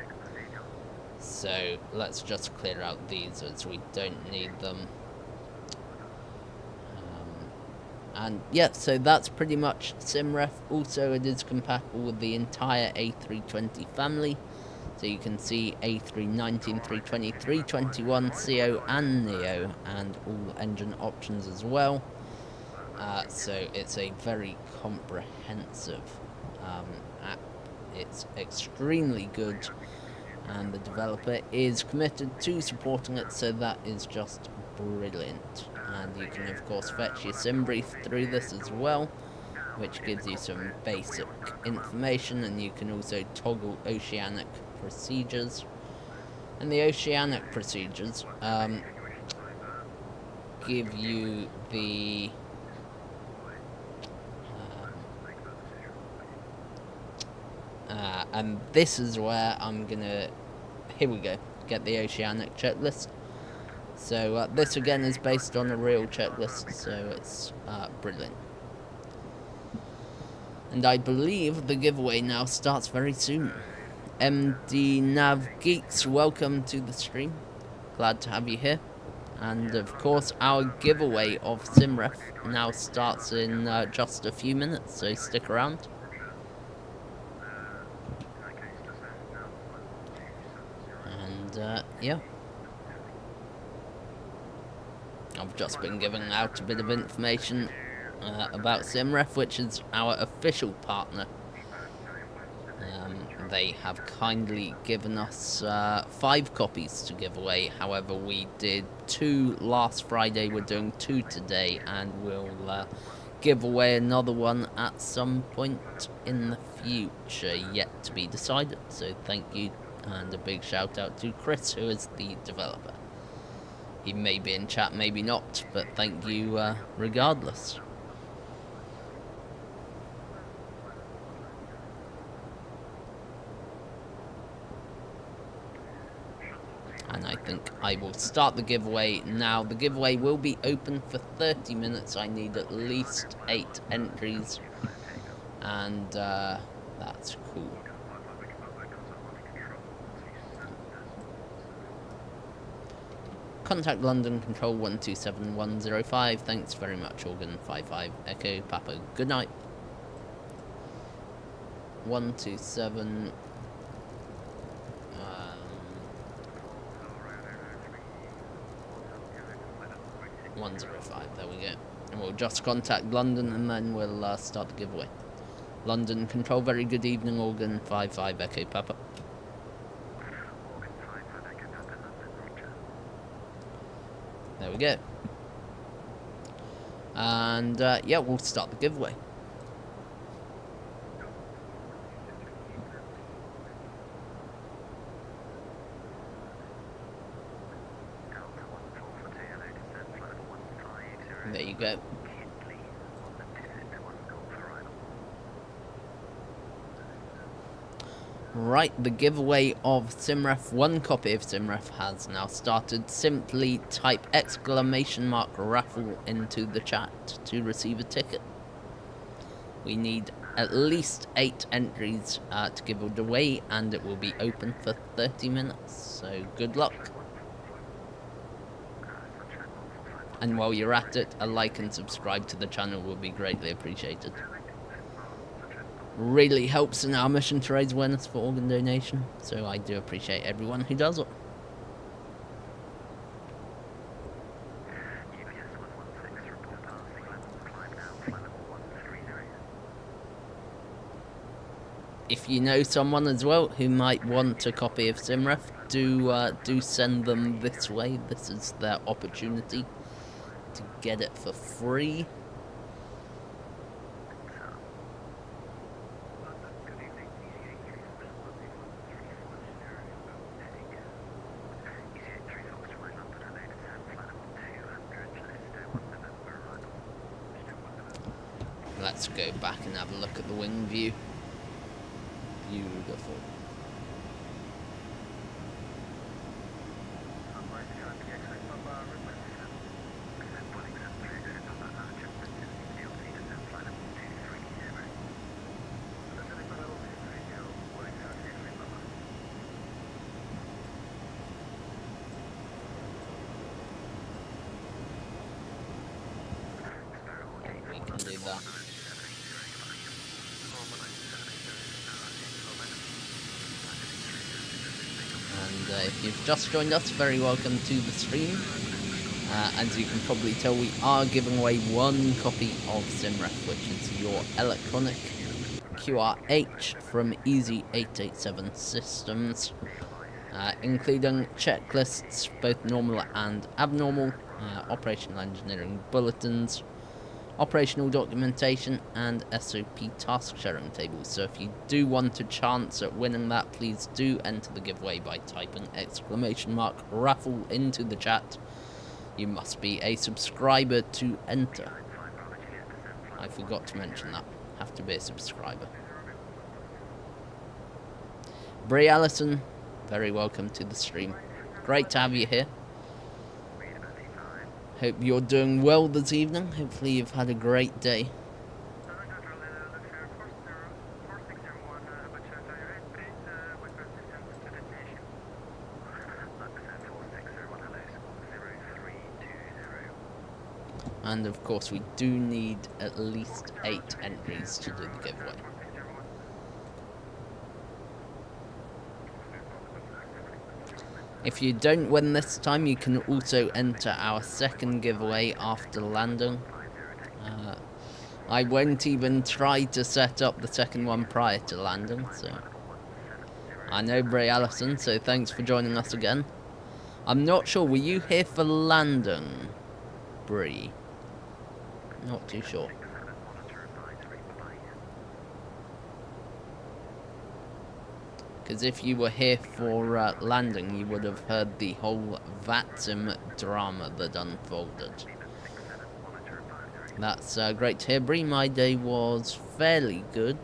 So let's just clear out these as we don't need them. And yeah, so that's pretty much simREF. Also, it is compatible with the entire A320 family. So you can see A319, 320, 321, CO and NEO, and all engine options as well. So it's a very comprehensive app. It's extremely good, and the developer is committed to supporting it, so that is just brilliant. And you can of course fetch your simREF through this as well, which gives you some basic information, and you can also toggle oceanic procedures. And the oceanic procedures give you the and this is where I'm gonna, here we go, get the oceanic checklist. So this again is based on a real checklist, so it's brilliant. And I believe the giveaway now starts very soon. MD Nav Geeks, welcome to the stream. Glad to have you here. And of course, our giveaway of simREF now starts in just a few minutes, so stick around. And yeah, I've just been giving out a bit of information about simREF, which is our official partner. they have kindly given us 5 copies to give away. However, we did 2 last Friday, we're doing 2 today, and we'll give away another one at some point in the future, yet to be decided. So thank you, and a big shout out to Chris, who is the developer. He may be in chat, maybe not, but thank you regardless. And I think I will start the giveaway now. The giveaway will be open for 30 minutes. I need at least 8 entries. And that's cool. Contact London Control 127105. Thanks very much, Organ 55 Echo Papa. Good night. 127. 105, there we go. And we'll just contact London and then we'll start the giveaway. London Control, very good evening, Organ 55 Echo Papa. There we go. And yeah, we'll start the giveaway. There you go. Right, the giveaway of simREF, 1 copy of simREF has now started. Simply type !raffle into the chat to receive a ticket. We need at least 8 entries to give it away, and it will be open for 30 minutes, so good luck. And while you're at it, a like and subscribe to the channel will be greatly appreciated. Really helps in our mission to raise awareness for organ donation, so I do appreciate everyone who does it. If you know someone as well who might want a copy of simREF, do send them this way. This is their opportunity to get it for free. Let's go back and have a look at the wing view. Beautiful. We can do that. And if you've just joined us, very welcome to the stream. As you can probably tell, we are giving away 1 copy of simREF, which is your electronic eQRH from Easy887 Systems, including checklists, both normal and abnormal, operational engineering bulletins, operational documentation, and SOP task sharing tables. So if you do want a chance at winning that, please do enter the giveaway by typing !raffle into the chat. You must be a subscriber to enter. I forgot to mention that. Have to be a subscriber. Brie Allison, very welcome to the stream. Great to have you here. Hope you're doing well this evening. Hopefully you've had a great day. And of course we do need at least 8 entries to do the giveaway. If you don't win this time, you can also enter our second giveaway after landing. I won't even try to set up the second one prior to landing, so I know, Bray Allison, so thanks for joining us again. I'm not sure, were you here for landing, Bree? Not too sure. Because if you were here for landing, you would have heard the whole VATSIM drama that unfolded. That's great to hear, Bree. My day was fairly good.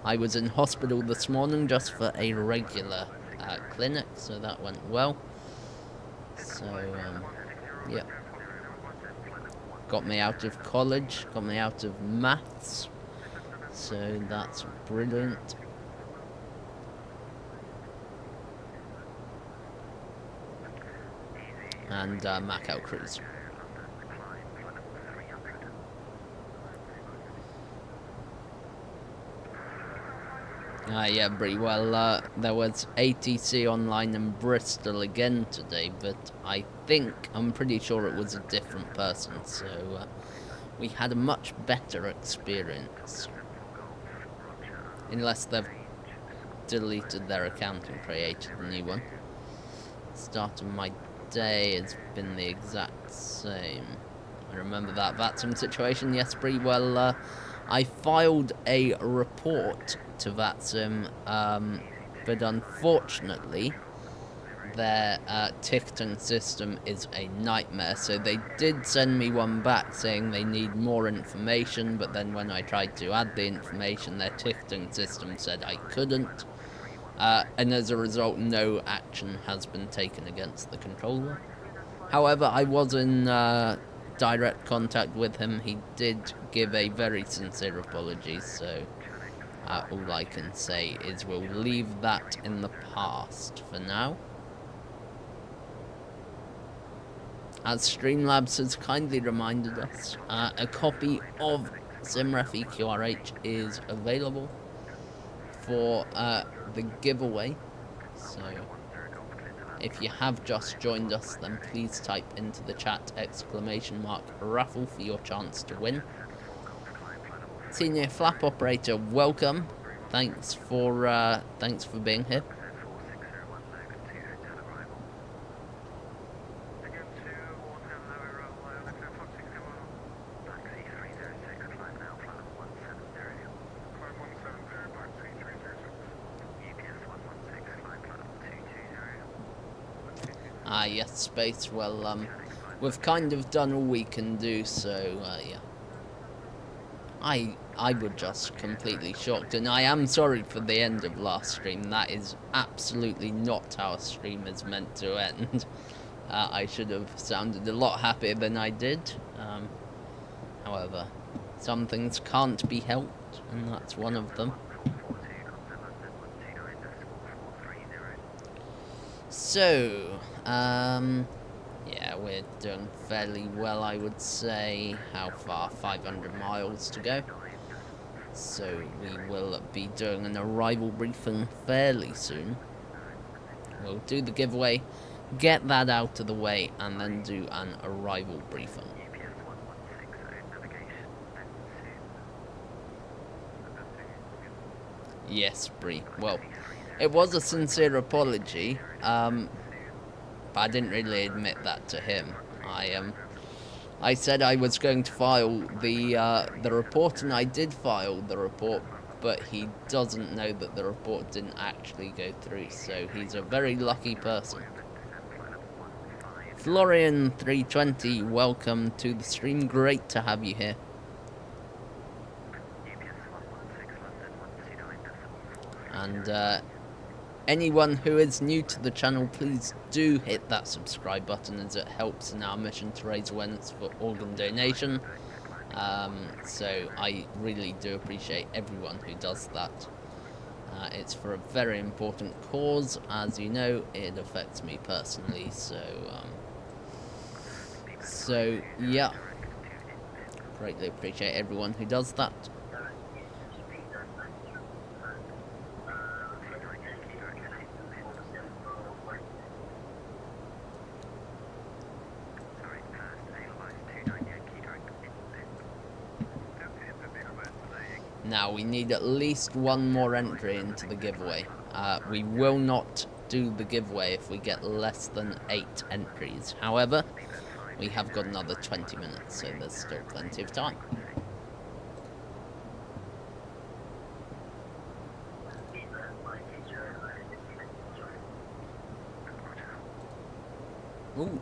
I was in hospital this morning just for a regular clinic, so that went well. So, yeah. Got me out of college, got me out of maths, so that's brilliant. And Macau Cruise. Yeah, Brie. Well, there was ATC online in Bristol again today, but I'm pretty sure it was a different person, so we had a much better experience. Unless they've deleted their account and created a new one. Start of my day has been the exact same. I remember that VATSIM situation, yes, Brie. Well, I filed a report to VATSIM, but unfortunately their ticketing system is a nightmare, so they did send me one back saying they need more information, but then when I tried to add the information, their ticketing system said I couldn't, and as a result no action has been taken against the controller. However, I was in direct contact with him. He did give a very sincere apology, so all I can say is we'll leave that in the past for now. As Streamlabs has kindly reminded us, a copy of simREF eQRH is available for the giveaway, so if you have just joined us, then please type into the chat !raffle for your chance to win. Senior Flap Operator, welcome. Thanks for being here. Yes, Space. Well, we've kind of done all we can do, so yeah. I was just completely shocked, and I am sorry for the end of last stream. That is absolutely not how a stream is meant to end. I should have sounded a lot happier than I did. However, some things can't be helped, and that's one of them. So, yeah, we're doing fairly well, I would say. How far? 500 miles to go. So we will be doing an arrival briefing fairly soon. We'll do the giveaway, get that out of the way, and then do an arrival briefing. Yes, Bree. Well, it was a sincere apology, but I didn't really admit that to him. I said I was going to file the report, and I did file the report, but he doesn't know that the report didn't actually go through, so he's a very lucky person. Florian320, welcome to the stream. Great to have you here. And anyone who is new to the channel, please do hit that subscribe button, as it helps in our mission to raise awareness for organ donation. So I really do appreciate everyone who does that. It's for a very important cause. As you know, it affects me personally, so yeah, greatly appreciate everyone who does that. Now we need at least one more entry into the giveaway. We will not do the giveaway if we get less than 8 entries. However, we have got another 20 minutes, so there's still plenty of time. Ooh,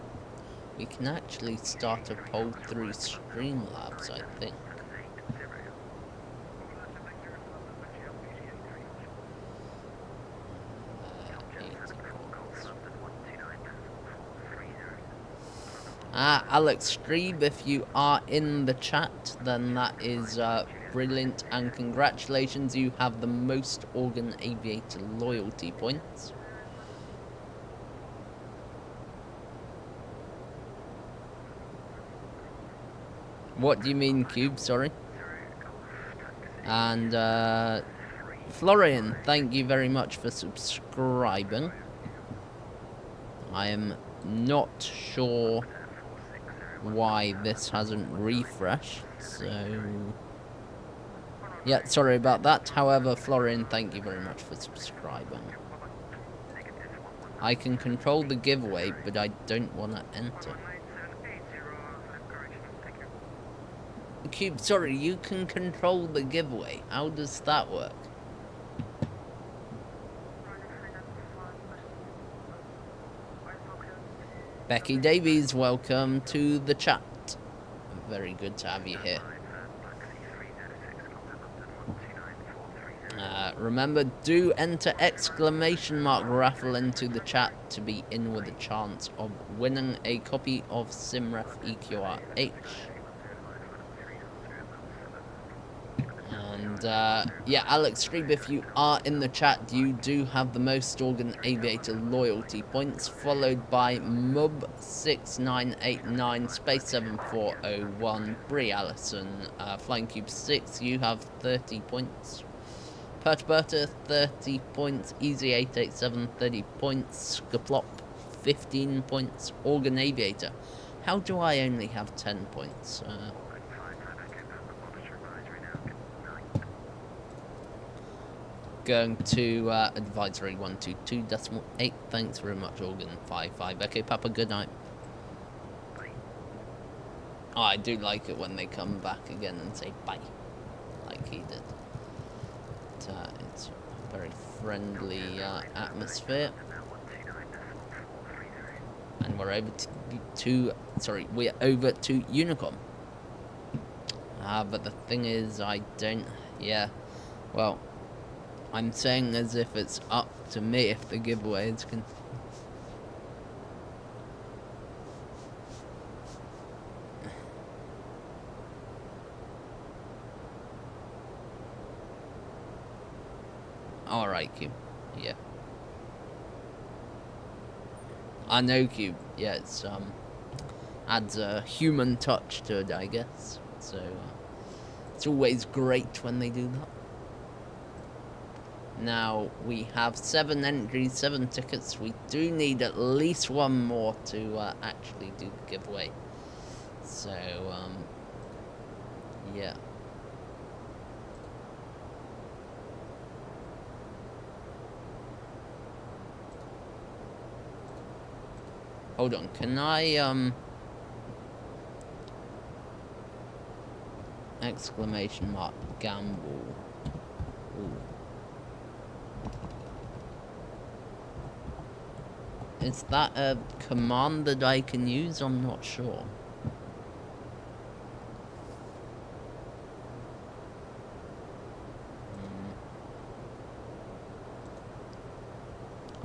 we can actually start a poll through Streamlabs, I think. Alex Strebe, if you are in the chat, then that is brilliant, and congratulations, you have the most Organ Aviator loyalty points. What do you mean, Cube? Sorry. And Florian, thank you very much for subscribing. I am not sure why this hasn't refreshed, so yeah, sorry about that. However, Florian, thank you very much for subscribing. I can control the giveaway, but I don't want to enter. Cube, sorry, you can control the giveaway. How does that work? Becky Davies, welcome to the chat. Very good to have you here. Remember, do enter !raffle into the chat to be in with a chance of winning a copy of simREF eQRH. And yeah, Alex Strebe, if you are in the chat, you do have the most Organ Aviator loyalty points, followed by Mub6989, Space7401, Brie Allison, Flying Cube 6, you have 30 points. Perturberta, 30 points, Easy887, 30 points, Skaplop, 15 points, Organ Aviator. How do I only have 10 points? Going to advisory 122.8. Thanks very much, Organ 55. Okay, Papa, good night. Oh, I do like it when they come back again and say bye, like he did. It's a very friendly atmosphere. And we're over we're over to Unicom. But the thing is, well, I'm saying as if it's up to me if the giveaway is Alright, Cube. Yeah. I know, Cube. Yeah, it's adds a human touch to it, I guess. So it's always great when they do that. Now we have 7 entries, 7 tickets. We do need at least one more to actually do the giveaway. So yeah. Hold on, can I ! Gamble. Ooh. Is that a command that I can use? I'm not sure.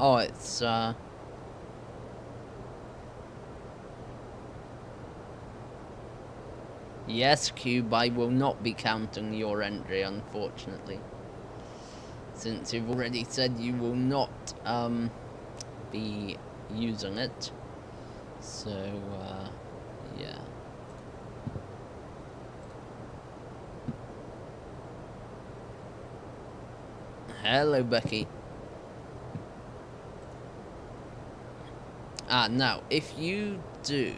Oh, it's yes, Cube, I will not be counting your entry, unfortunately. Since you've already said you will not be using it. So, yeah. Hello, Becky. Now, if you do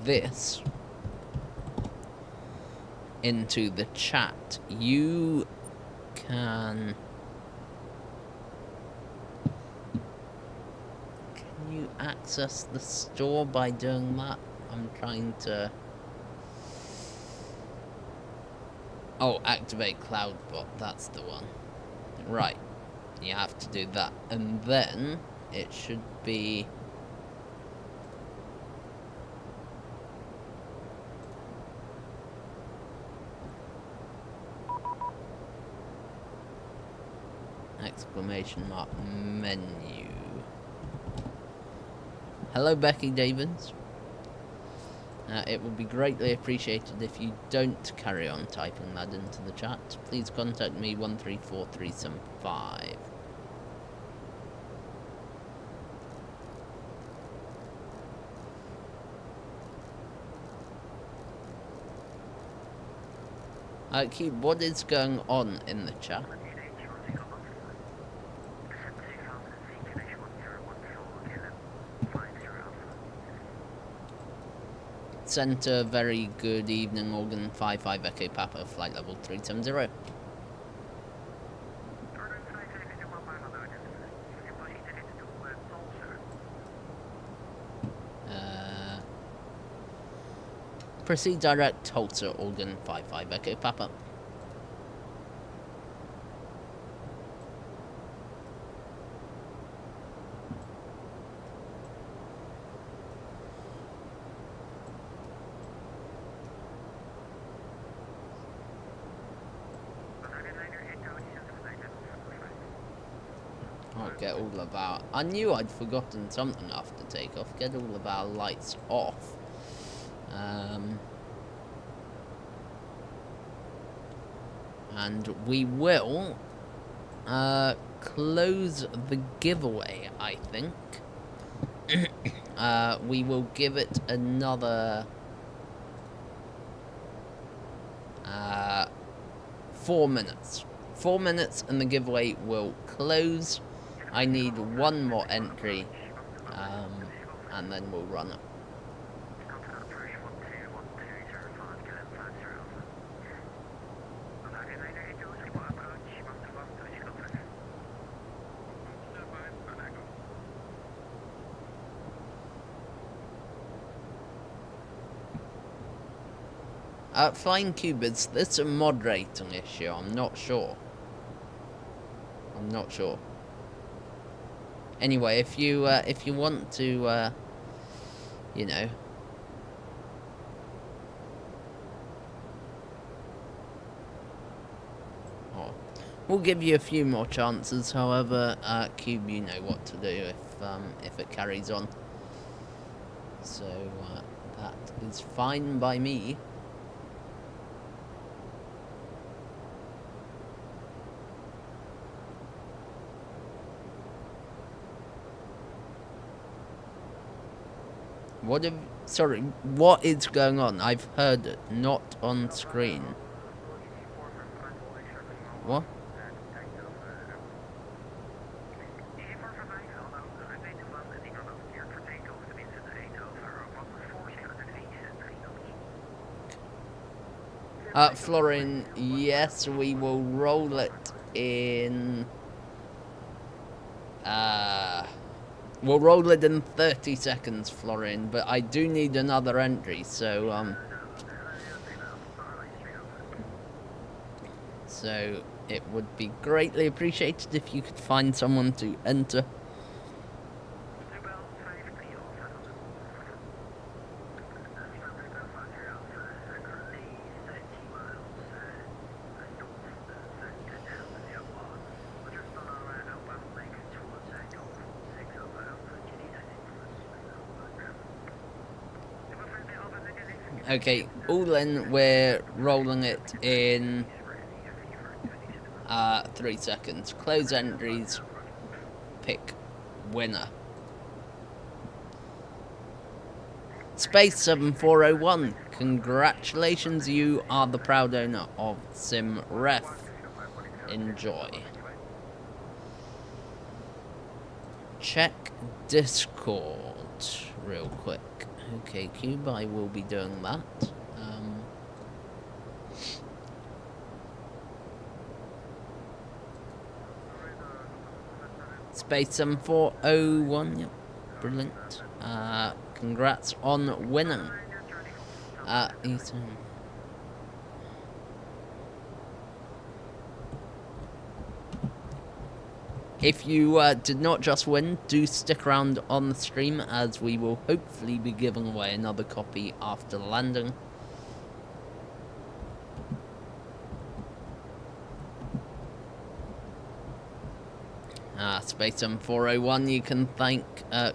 this into the chat, you Can you access the store by doing that? I'm trying to... Oh, activate CloudBot, that's the one. Right, you have to do that. And then it should be... exclamation mark menu. Hello, Becky Davids. It would be greatly appreciated if you don't carry on typing that into the chat. Please contact me 134375. Cube, what is going on in the chat? Centre, very good evening, Organ 55 Echo Papa, flight level 370. Proceed direct, Tulsa, Organ 55 Echo Papa. Get all of our... I knew I'd forgotten something after takeoff. Get all of our lights off. And we will close the giveaway, I think. We will give it another 4 minutes. 4 minutes and the giveaway will close. I need one more entry, and then we'll run it. Flying Cube, is this a moderating issue? I'm not sure. Anyway, if you want to, you know, we'll give you a few more chances. However, Cube, you know what to do if it carries on. So that is fine by me. What is going on? I've heard it, not on screen. What? Florin, yes, we will roll it in... we'll roll it in 30 seconds, Florin, but I do need another entry, so, so it would be greatly appreciated if you could find someone to enter. Okay, all in, we're rolling it in 3 seconds. Close entries, pick winner. Space 7401, congratulations, you are the proud owner of simREF. Enjoy. Check Discord real quick. Okay, Cube, I will be doing that. Space 7401, yep, brilliant. Congrats on winning. Ethan. If you did not just win, do stick around on the stream, as we will hopefully be giving away another copy after landing. Space 401, you can thank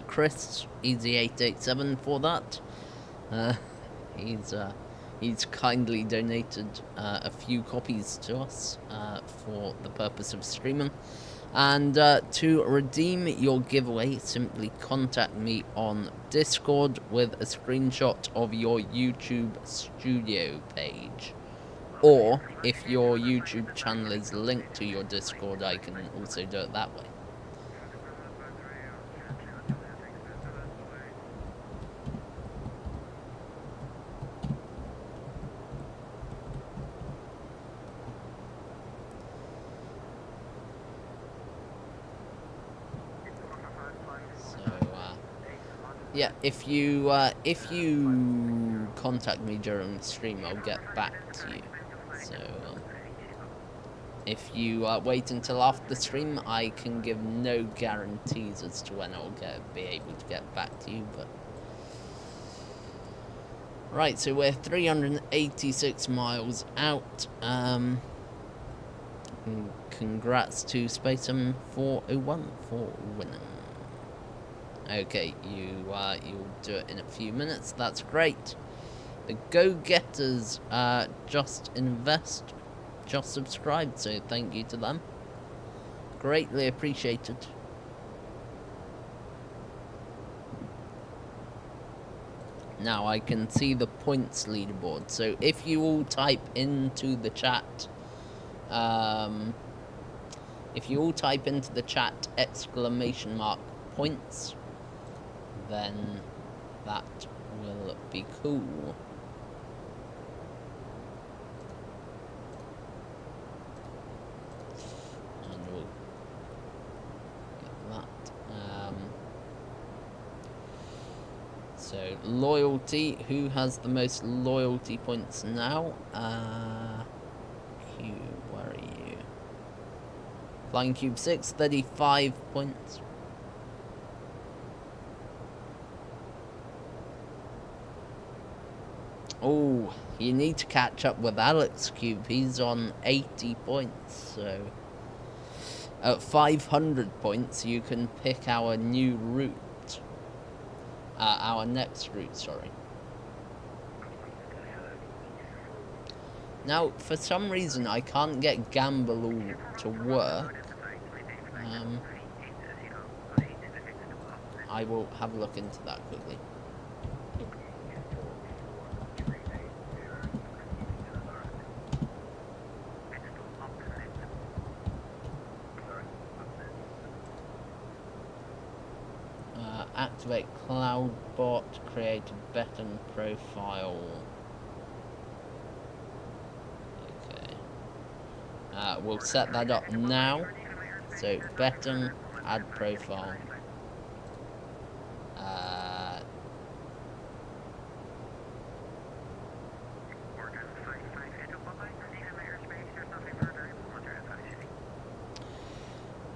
Chris, Easy887 for that. He's kindly donated a few copies to us for the purpose of streaming. And to redeem your giveaway, simply contact me on Discord with a screenshot of your YouTube studio page. Or, if your YouTube channel is linked to your Discord, I can also do it that way. Yeah, if you contact me during the stream, I'll get back to you. So, if you wait until after the stream, I can give no guarantees as to when I'll be able to get back to you. But right, so we're 386 miles out. Congrats to Space 401 for winning. Okay, you'll do it in a few minutes. That's great. The go-getters just subscribed, so thank you to them. Greatly appreciated. Now I can see the points leaderboard. So if you all type into the chat, !points, then that will be cool. And we'll get that. So loyalty, who has the most loyalty points now? Q, where are you? Flying Cube 6, 35 points. Oh, you need to catch up with Alex Cube. He's on 80 points, so at 500 points you can pick our new route. Our next route, sorry. Now, for some reason, I can't get Gamble to work. I will have a look into that quickly. Activate CloudBot, create a Beton profile. Okay. We'll set that up now. So Beton, add profile.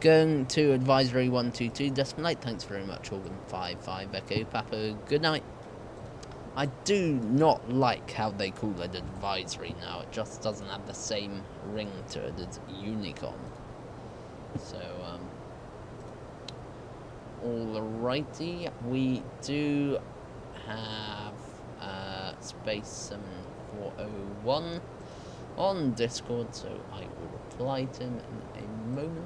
Going to advisory 122 decimal 8. Thanks very much, Organ 55 Echo Papa. Good night. I do not like how they call it advisory now. It just doesn't have the same ring to it as Unicom. So, alrighty. We do have Space 7401 on Discord, so I will reply to him in a moment.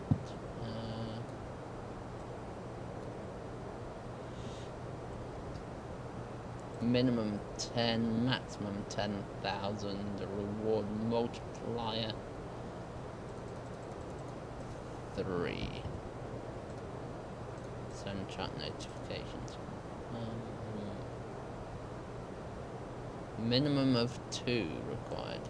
Minimum 10, maximum 10,000, reward multiplier 3. Send chat notifications. Minimum of 2 required.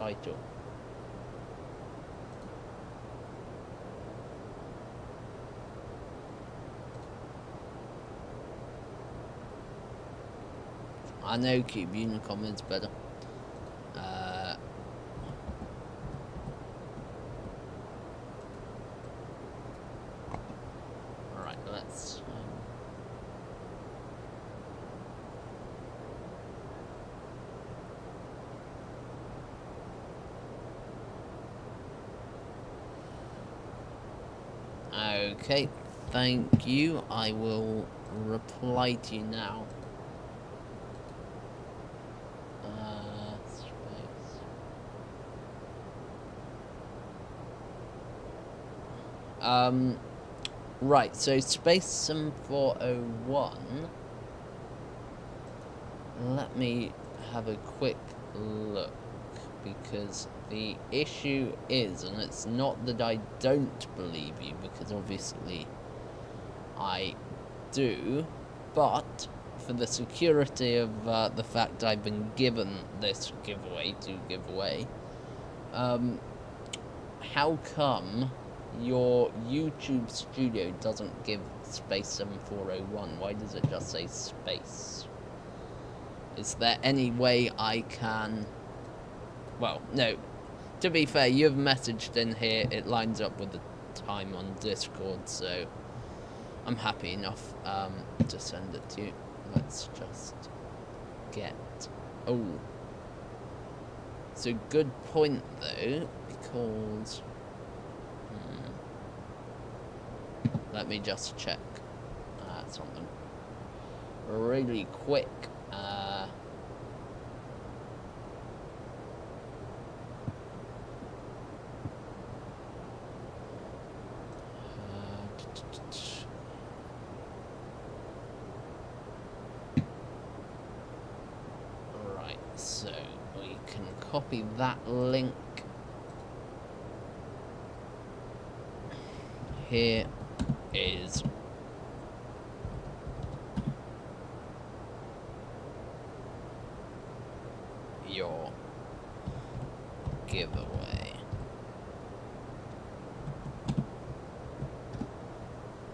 title. I know Cube Unicom is better. Alright, let's... Okay, thank you. I will reply to you now. Space. Right, so Space Sim 401. Let me have a quick look, because the issue is, and it's not that I don't believe you, because obviously I do, but for the security of the fact I've been given this giveaway to give away, how come your YouTube studio doesn't give Space Sim 401? Why does it just say Space? Is there any way I can... Well, no. To be fair, you've messaged in here. It lines up with the time on Discord, so I'm happy enough to send it to you. Let's just get... Oh. It's a good point, though, because... Let me just check something really quick. Right, so we can copy that link here. Is your giveaway.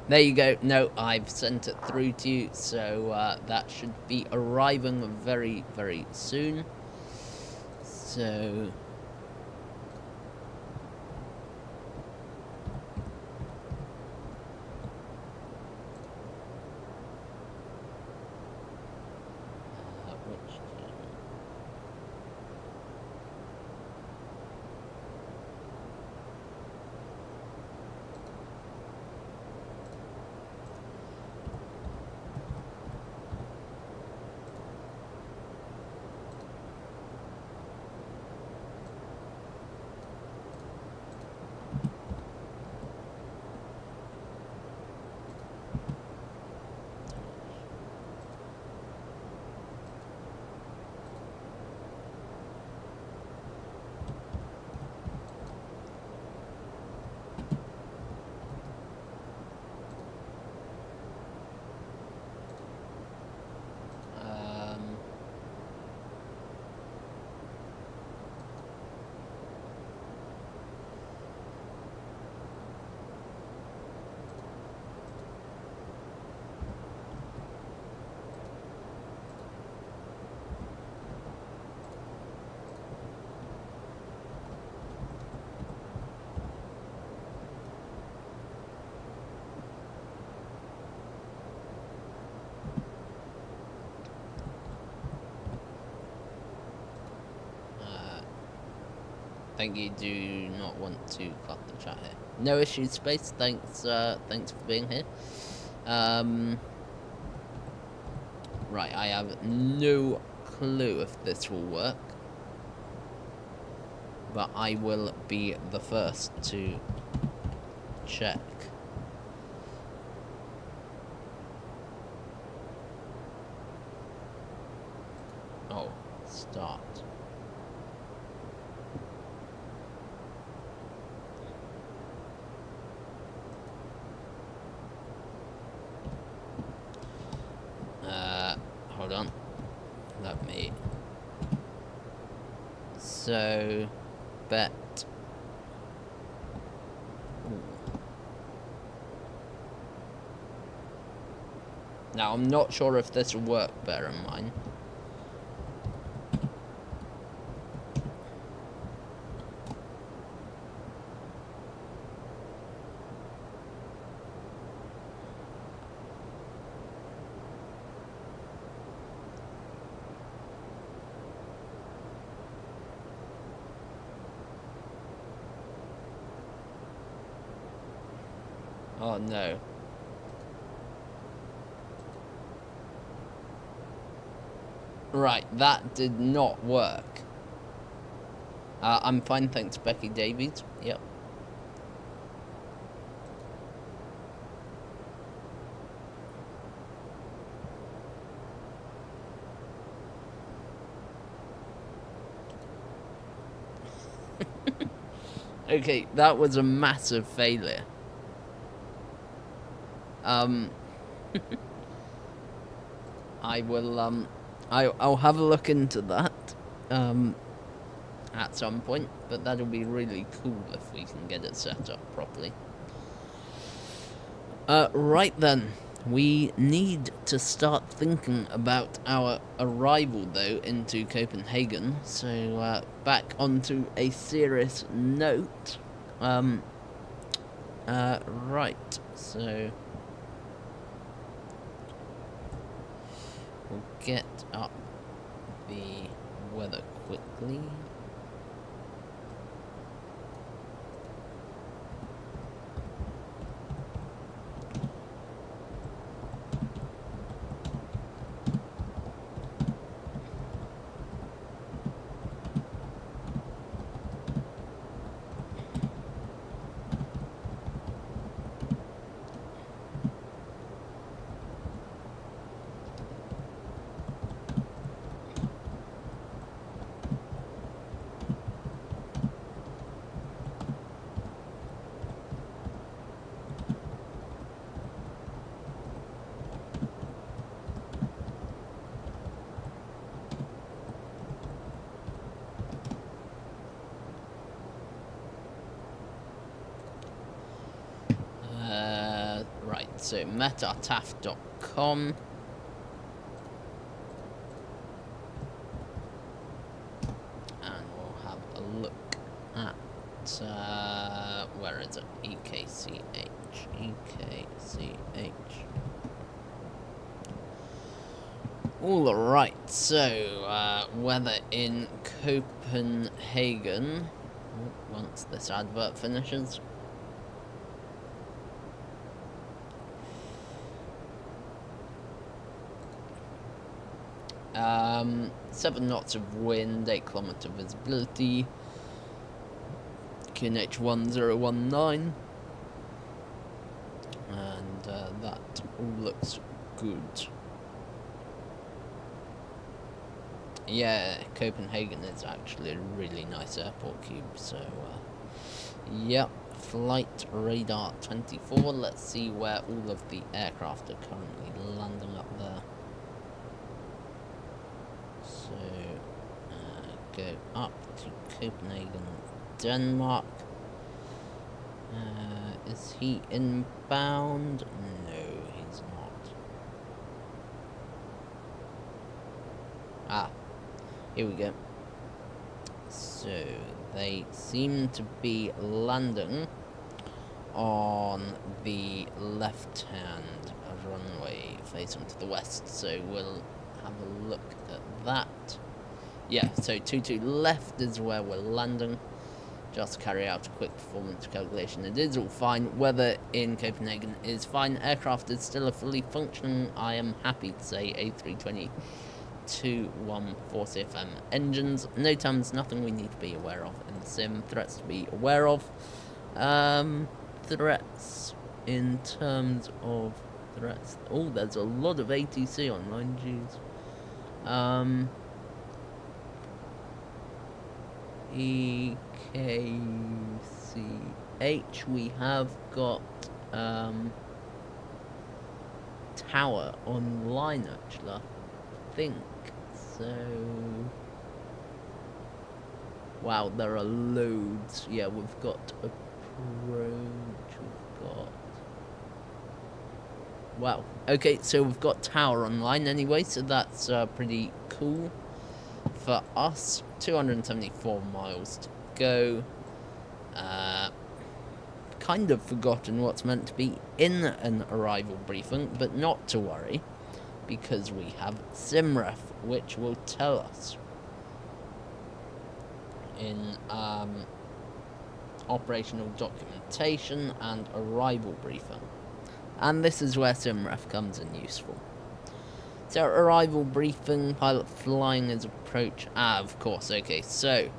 There you go. No, I've sent it through to you, so that should be arriving very, very soon. So... think you do not want to cut the chat here. No issues, Space. Thanks for being here. Right, I have no clue if this will work, but I will be the first to check. Oh, start. Hold on. Let me So, bet. Ooh. Now, I'm not sure if this will work, bear in mind. Oh no. Right, that did not work. I'm fine, thanks, Becky Davies. Yep. Okay, that was a massive failure. I will, I'll have a look into that, at some point, but that'll be really cool if we can get it set up properly. Right then, we need to start thinking about our arrival, though, into Copenhagen, so, back onto a serious note. Right, so we'll get up the weather quickly. Right, so metataf.com. And we'll have a look at, where is it? eKCH. Alright, so, weather in Copenhagen. Once this advert finishes. 7 knots of wind, 8 kilometer visibility, QNH 1019, and that all looks good. Yeah, Copenhagen is actually a really nice airport cube, so yep, flight radar 24. Let's see where all of the aircraft are currently landing up there. So, go up to Copenhagen, Denmark. Is he inbound? No, he's not. Ah, here we go. So, they seem to be landing on the left-hand runway facing to the west, so we'll have a look at that. Yeah, so 22 left is where we're landing. Just carry out a quick performance calculation. It is all fine. Weather in Copenhagen is fine. Aircraft is still a fully functioning, I am happy to say, A320 214 CFM engines. No terms, nothing we need to be aware of in the sim. Threats to be aware of. Threats in terms of threats. Oh, there's a lot of ATC online, jeez. eKCH, we have got Tower online actually, I think. So Wow, there are loads. Yeah, we've got approach, we've got... Wow. Okay, so we've got tower online anyway, so that's pretty cool for us. 274 miles to go. Kind of forgotten what's meant to be in an arrival briefing, but not to worry, because we have simREF, which will tell us in operational documentation and arrival briefing. And this is where simREF comes in useful. So, arrival briefing, pilot flying his approach. Of course, okay, so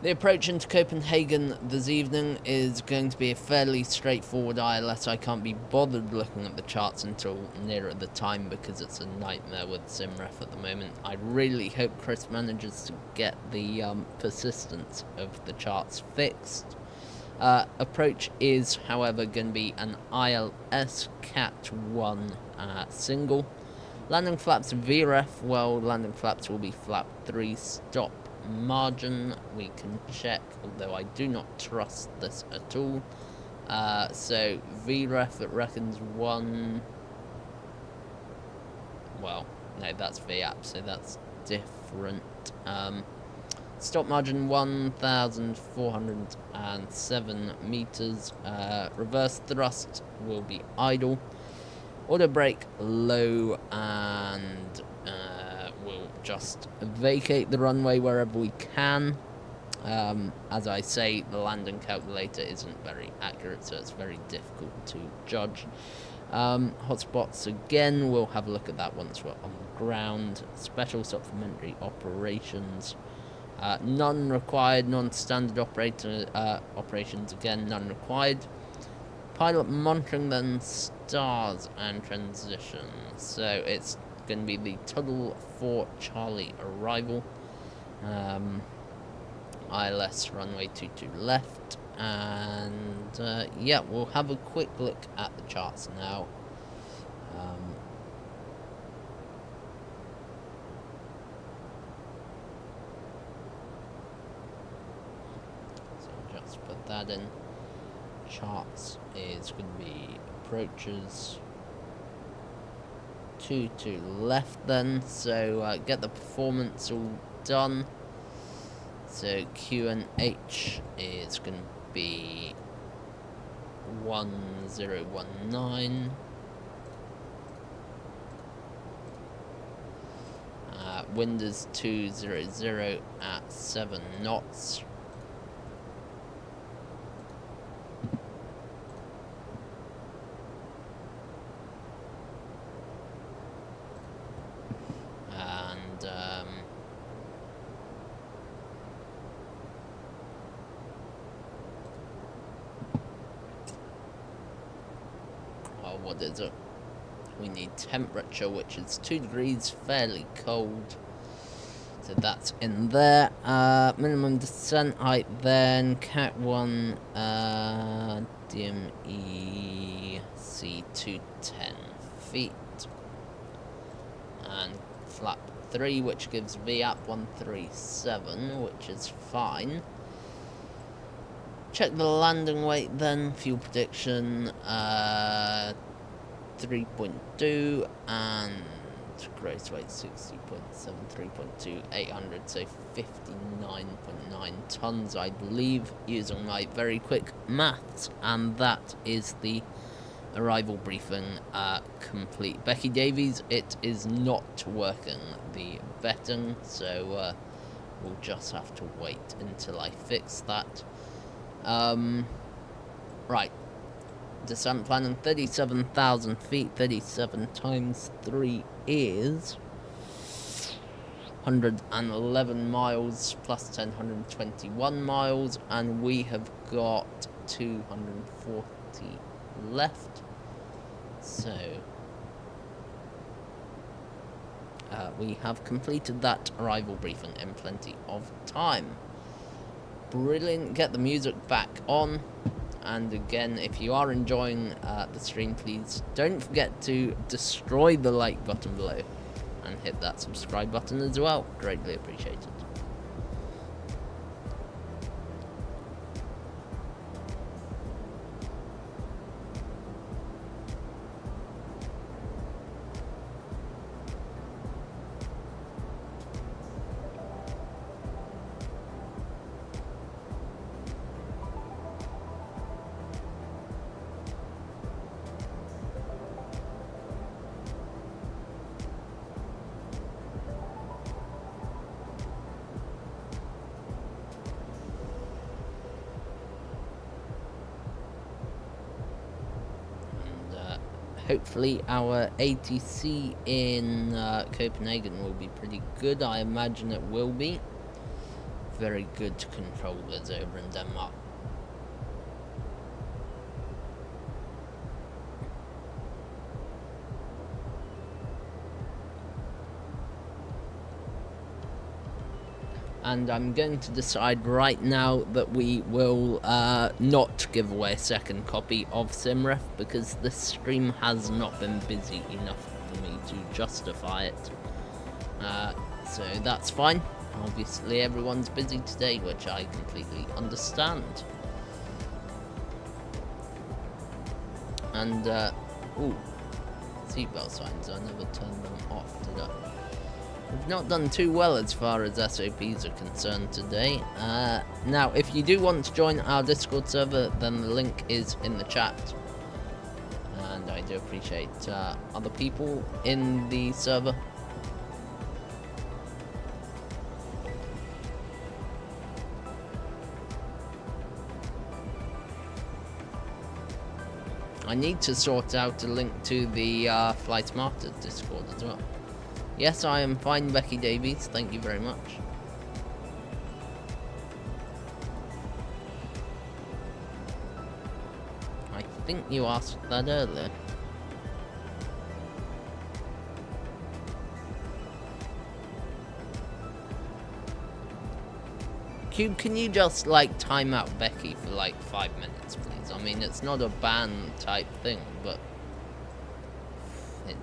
the approach into Copenhagen this evening is going to be a fairly straightforward ILS. I can't be bothered looking at the charts until nearer the time because it's a nightmare with simREF at the moment. I really hope Chris manages to get the persistence of the charts fixed. Approach is, however, going to be an ILS Cat 1 single. Landing flaps VREF, well, landing flaps will be flap 3 stop margin. We can check, although I do not trust this at all. So VREF, it reckons 1... Well, no, that's VAP, so that's different. Stop margin 1,407 meters. Reverse thrust will be idle. Auto brake low, and we'll just vacate the runway wherever we can. As I say, the landing calculator isn't very accurate, so it's very difficult to judge. Hotspots again, we'll have a look at that once we're on the ground. Special supplementary operations. None required. Non-standard operations again, none required. Pilot monitoring, then stars and transition. So it's going to be the Tuttle 4 Charlie arrival. ILS runway 22 left. And yeah, we'll have a quick look at the charts now. So just put that in. Charts is going to be approaches 2 to left then, so get the performance all done. So QNH is going to be 1019. Wind is 200 at 7 knots. What is it? We need temperature, which is 2 degrees, fairly cold. So that's in there. Minimum descent height then, Cat 1, DME C210 feet. And flap 3, which gives VAP 137, which is fine. Check the landing weight then, fuel prediction, 3.2, and gross weight 60.7, 3.2, 800, so 59.9 tons, I believe, using my very quick maths, and that is the arrival briefing complete. Becky Davies, it is not working, the vetting, so we'll just have to wait until I fix that. Right. Descent planning 37,000 feet, 37 times 3 is 111 miles plus 10, 121 miles, and we have got 240 left. So we have completed that arrival briefing in plenty of time. Brilliant. Get the music back on. And again, if you are enjoying the stream, please don't forget to destroy the like button below and hit that subscribe button as well. Greatly appreciated. hopefully our ATC in Copenhagen will be pretty good. I imagine it will be. Very good controllers over in Denmark. And I'm going to decide right now that we will not give away a second copy of simREF, because this stream has not been busy enough for me to justify it. So that's fine. Obviously everyone's busy today, which I completely understand. And, ooh, seatbelt signs, I never turned them off, did I? We've not done too well as far as SOPs are concerned today. Now, if you do want to join our Discord server, then the link is in the chat. And I do appreciate other people in the server. I need to sort out a link to the Flight Smarter Discord as well. Yes, I am fine, Becky Davies. Thank you very much. I think you asked that earlier. Cube, can you just, like, time out Becky for, like, 5 minutes, please? I mean, it's not a ban type thing, but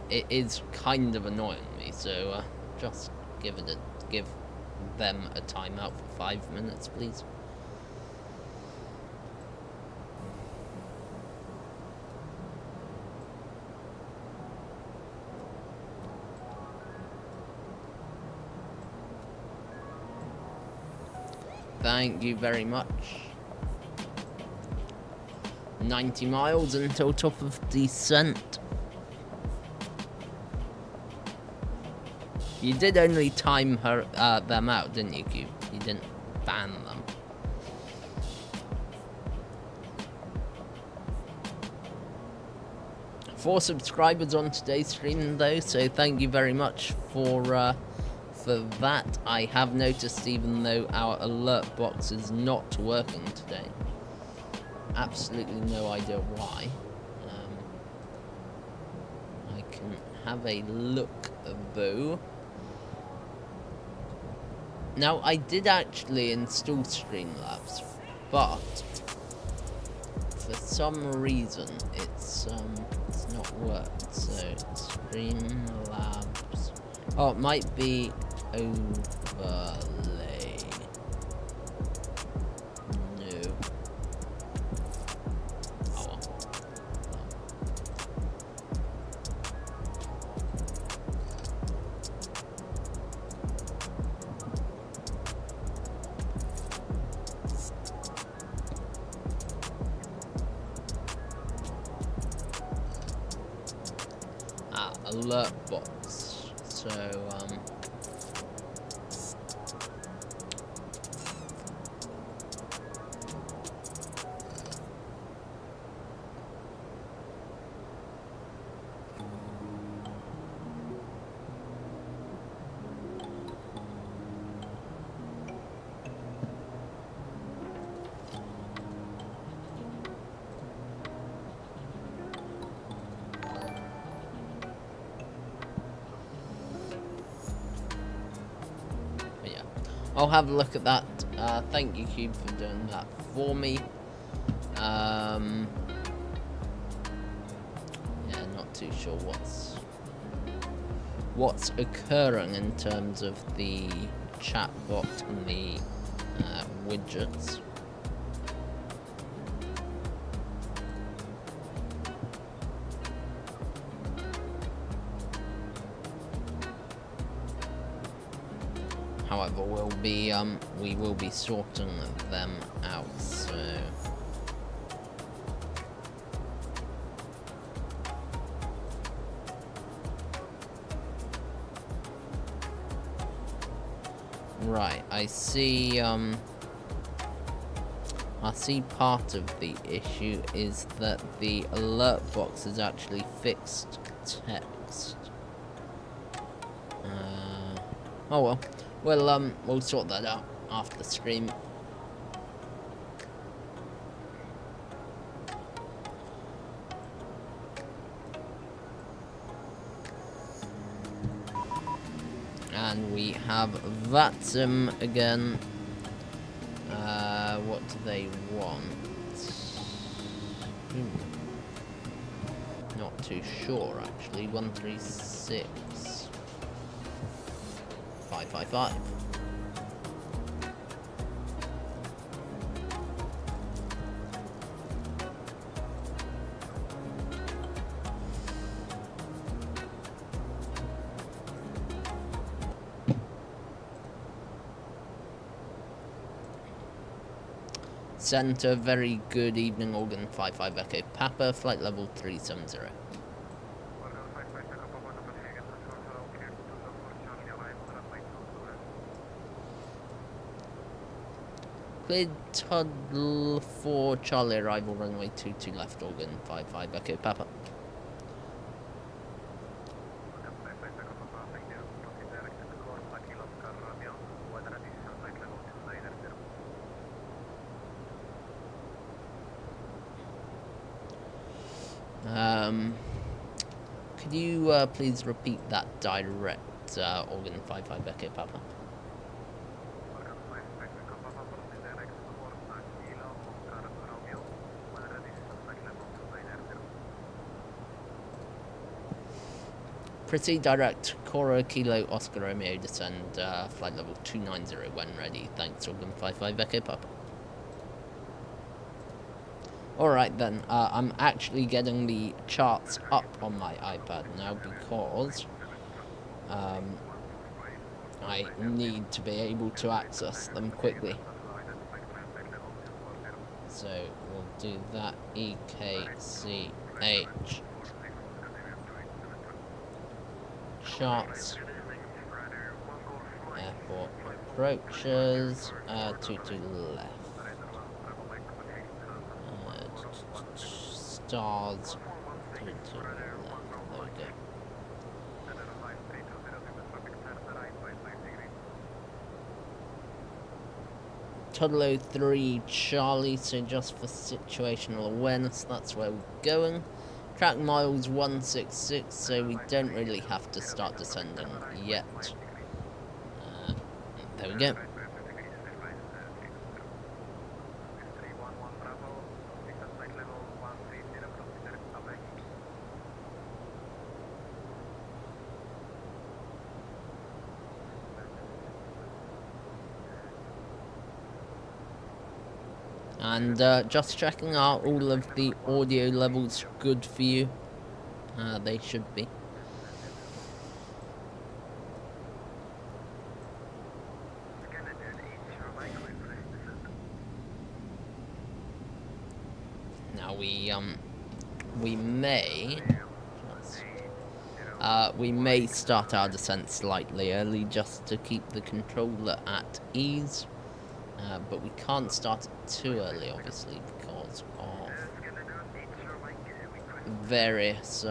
it is kind of annoying me, so just give them a timeout for 5 minutes, please. Thank you very much. 90 miles until top of descent. You did only time them out, didn't you, Cube? You didn't ban them. Four subscribers on today's stream, though, so thank you very much for that. I have noticed, even though our alert box is not working today, absolutely no idea why. I can have a look, though. Now, I did actually install Streamlabs, but for some reason it's not worked. So Streamlabs. Oh, it might be overlay. No. Oh well. Alert box. So I'll have a look at that. Thank you, Cube, for doing that for me. Yeah, not too sure what's occurring in terms of the chatbot and the widgets. However, we will be sorting them out, so right, I see I see part of the issue is that the alert box is actually fixed text. Oh well. We'll sort that out after the stream. And we have VATSIM again. What do they want? Not too sure actually. 136 555. Centre, very good evening, Organ 55 Echo Papa, flight level 370. Cleared Toddle for Charlie, arrival runway 22 left, Organ 55 Echo Papa. Could you please repeat that direct, Organ 55 Echo Papa? Pretty direct, Cora Kilo Oscar Romeo descend, flight level 290 when ready. Thanks, Organ 55 Echo Papa. Alright then, I'm actually getting the charts up on my iPad now because I need to be able to access them quickly. So we'll do that. eQRH charts, airport approaches, 22 left. Stars, 22 left. There we go. Toddler 3 Charlie, so just for situational awareness, that's where we're going. Track miles 166, so we don't really have to start descending yet. There we go. And just checking out all of the audio levels good for you. They should be. Now we may start our descent slightly early just to keep the controller at ease. But we can't start it too early, obviously, because of various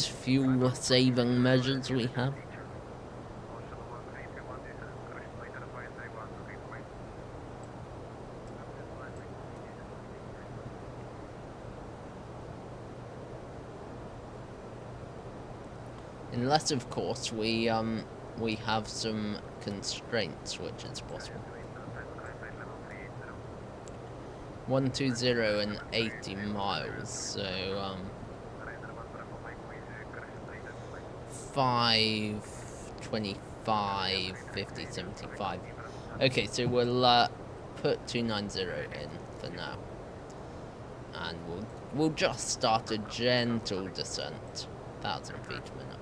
fuel-saving measures we have. Unless, of course, we have some constraints, which is possible. 120 and 80 miles, so 5, 25, 50, 75. Okay, so we'll put 290 in for now, and we'll just start a gentle descent, 1,000 feet a minute.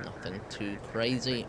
Nothing too crazy.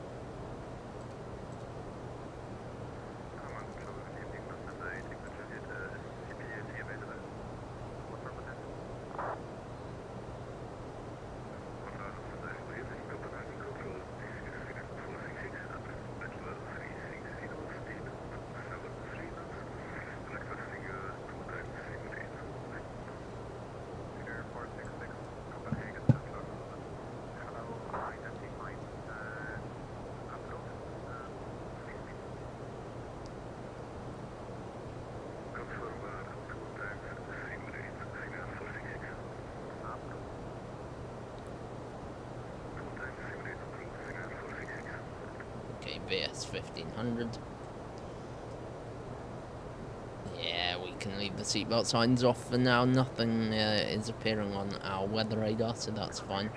VS 1500. Yeah, we can leave the seatbelt signs off for now. Nothing is appearing on our weather radar, so that's fine.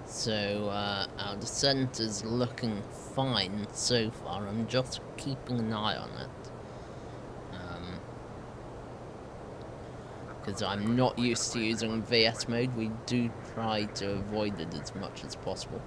So our descent is looking fine so far. I'm just keeping an eye on it. Because I'm not used to using VS mode, we do try to avoid it as much as possible.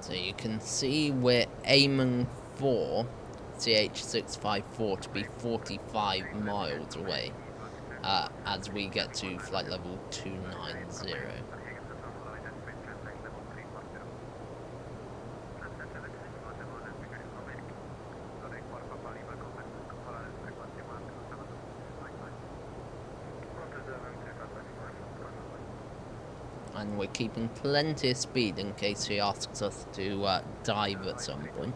So you can see we're aiming for CH654 to be 45 miles away as we get to flight level 290. And we're keeping plenty of speed in case he asks us to dive at some point.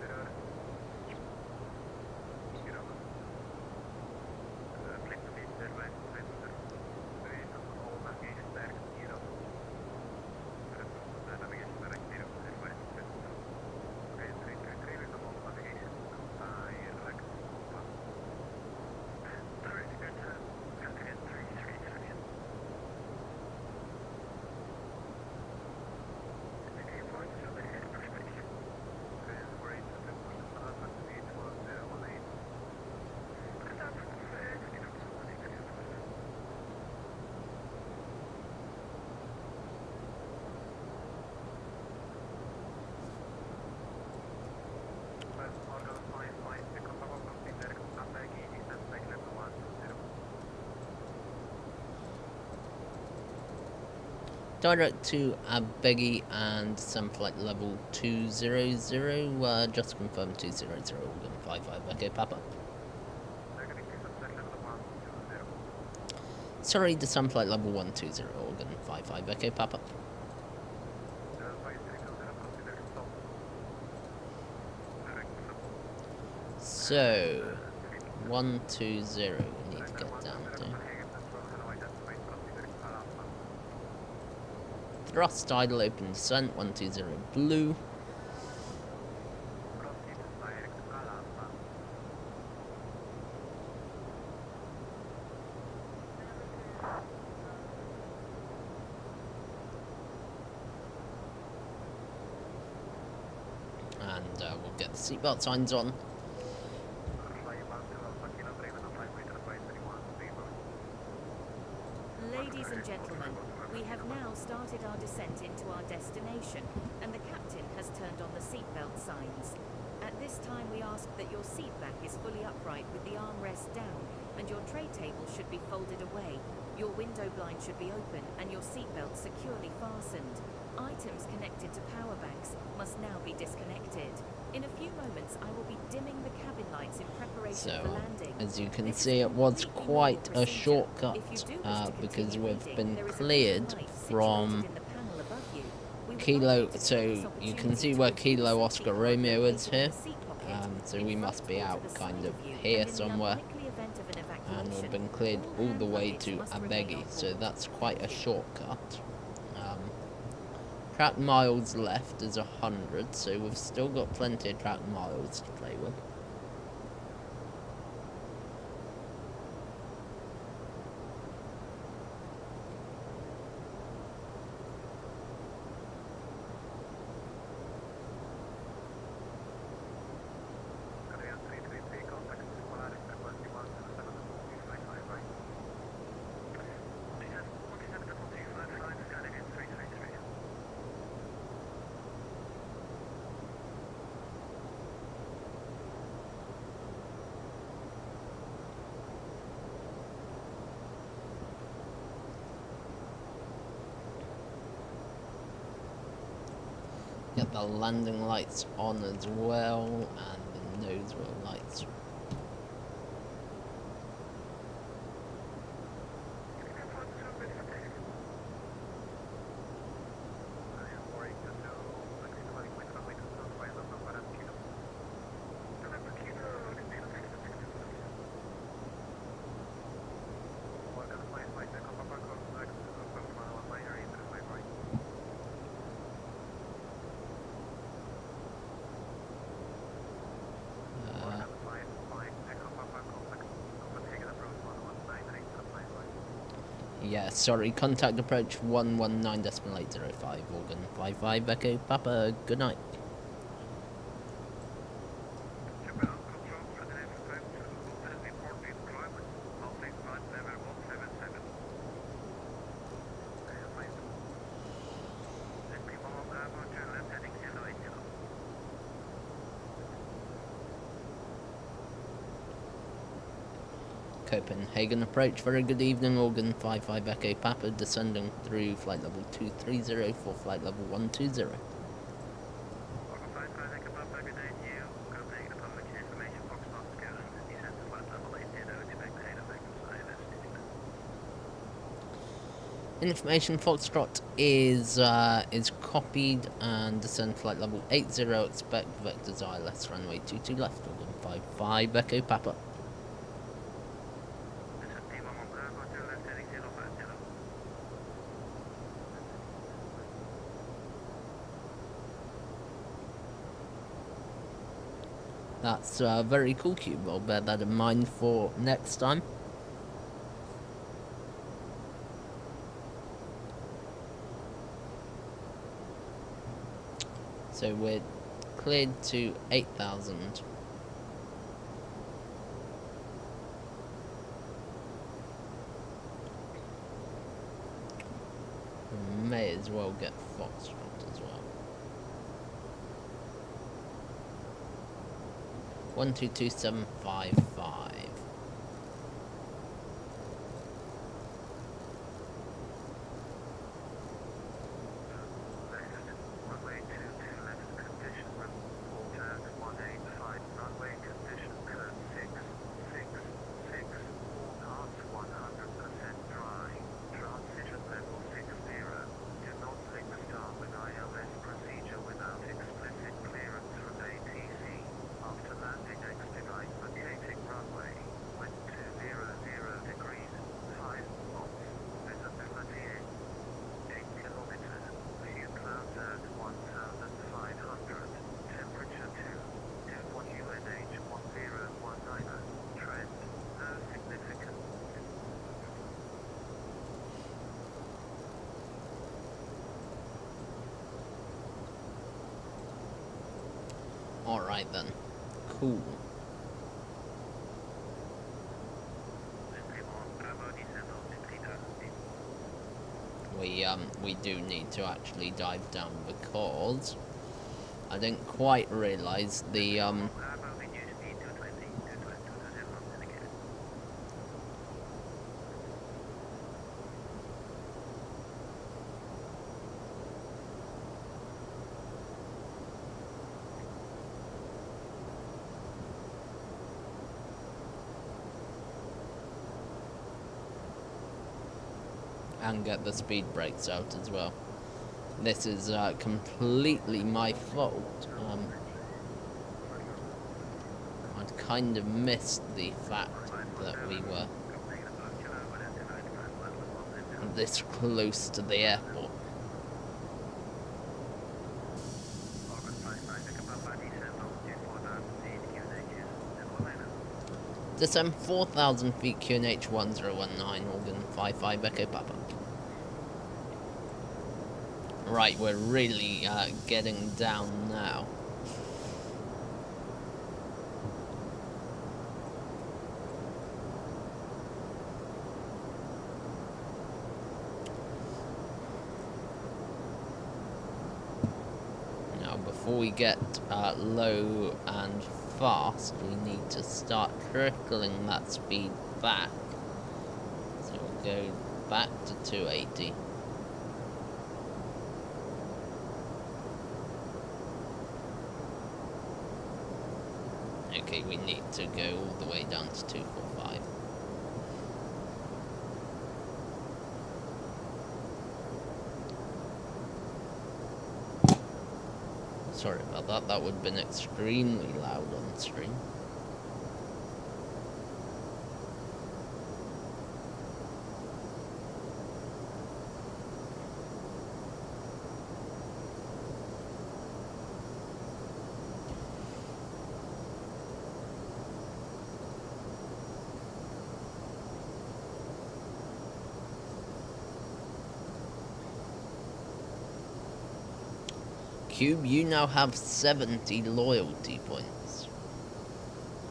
Direct to Abegi and some flight level 200, just confirm 200, Organ 55, okay, Papa. Sorry, to some flight level 120, Organ 55, okay, Papa. So, 120 we need to get down to. Thrust idle open descent, 120 blue. And we'll get the seatbelt signs on. Ladies and gentlemen, we have now started our descent into our destination, and the captain has turned on the seatbelt signs. At this time, we ask that your seat back is fully upright with the armrest down and your tray table should be folded away. Your window blind should be open and your seatbelt securely fastened. Items connected to power banks must now be disconnected. In a few moments, I will be dimming the cabin lights in preparation for landing. As you can see, it was quite a shortcut because we've been cleared from Kilo, so you can see where Kilo Oscar Romeo is here. So we must be out kind of here somewhere. And we've been cleared all the way to Abegi, so that's quite a shortcut. Track miles left is 100, so we've still got plenty of track miles to play with. Get the landing lights on as well, and the nose wheel lights. Yeah, sorry, contact approach 119.805, organ 55 Echo Papa, good night. Copenhagen approach, very good evening, organ 55 Echo Papa, descending through flight level 230 for flight level 120. Information Foxtrot is copied and descend flight level 80, expect vectors ILS runway 22 left, organ 55 Echo Papa. That's very cool, Cube. I'll bear that in mind for next time. So we're cleared to 8,000. May as well get Foxtrot as well. 122755. Alright then. Cool. We do need to actually dive down because I didn't quite realise the and get the speed brakes out as well. This is completely my fault. I'd kind of missed the fact that we were this close to the airport. Descend 4,000 feet QNH 1019, Organ 55 Echo Papa. Right, we're really getting down now. Now, before we get low and fast, we need to start trickling that speed back. So we'll go back to 280. Okay, we need to go all the way down to 245. Sorry about that, that would have been extremely loud on the stream. Cube, you now have 70 loyalty points.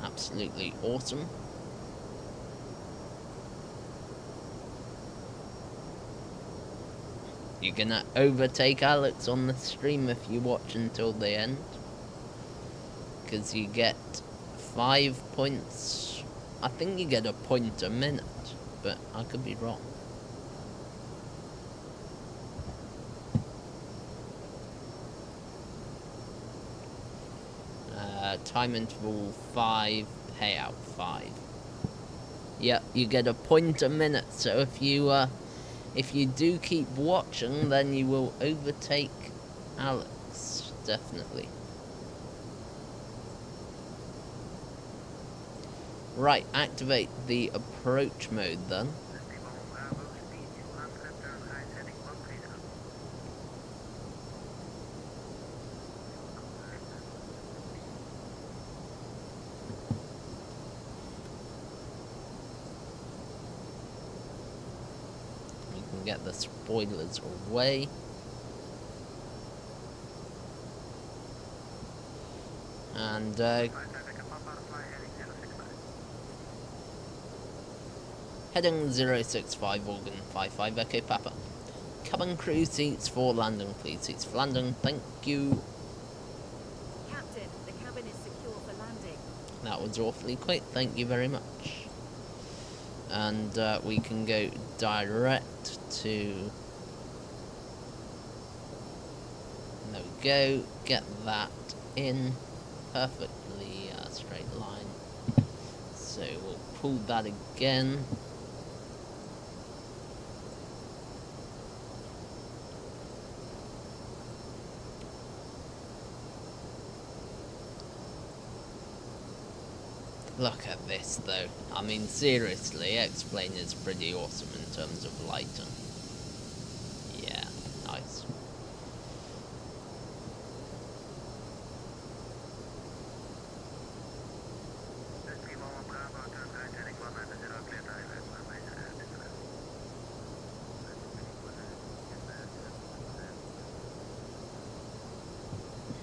Absolutely awesome. You're gonna overtake Alex on the stream if you watch until the end, because you get 5 points. I think you get a point a minute, but I could be wrong. Time interval 5, payout 5. Yeah, you get a point a minute, so if you do keep watching, then you will overtake Alex, definitely. Right, activate the approach mode then. Get the spoilers away. And heading 065 Organ 55 Echo Papa. Cabin crew seats for landing, please. Seats for landing, thank you. Captain, the cabin is secure for landing. That was awfully quick, thank you very much. And we can go direct to, there we go, get that in perfectly straight line. So we'll pull that again. Look at this though. I mean, seriously, X-Plane is pretty awesome in terms of lighting. Yeah, nice.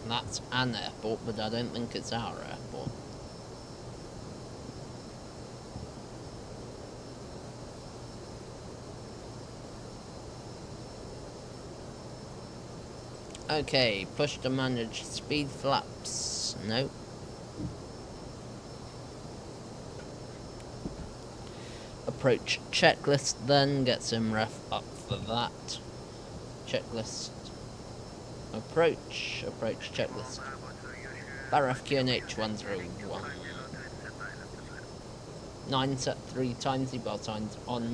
That's an airport, but I don't think it's our airport. Okay, push to manage speed flaps. No. Approach checklist then, get simREF up for that. Checklist. Approach checklist. Barraf QNH 101. 9 set 3 times, seatbelt signs on,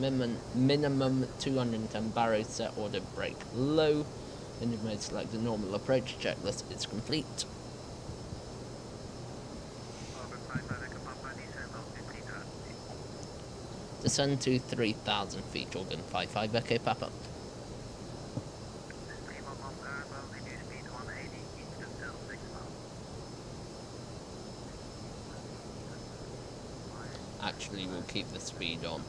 minimum 210 barrows set, order brake low, engine mode selected, normal approach, checklist is complete. Descend to 3,000 feet, organ 55 Echo Papa. Actually, we'll keep the speed on.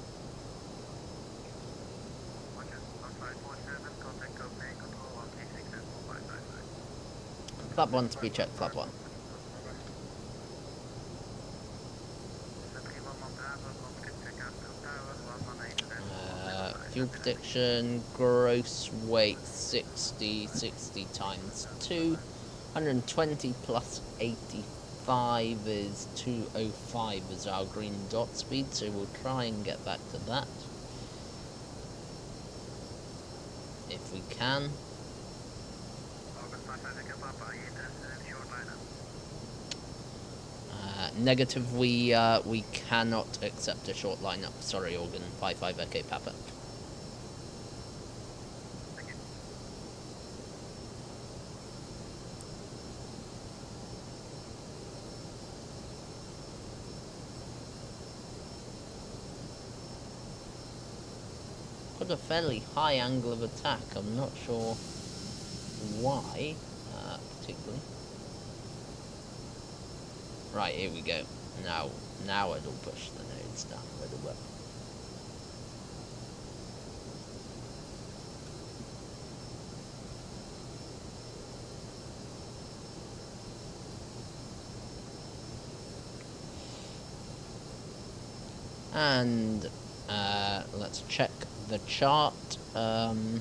Flap 1 to be checked, flap 1. Fuel prediction, gross weight 60 times 2, 120 plus 85 is 205 is our green dot speed, so we'll try and get back to that if we can. Negative, we cannot accept a short lineup. Sorry, organ 55 Echo Papa. Got a fairly high angle of attack. I'm not sure why, particularly. Right, here we go. Now it'll push the nodes down a little bit. And let's check the chart. Approaches.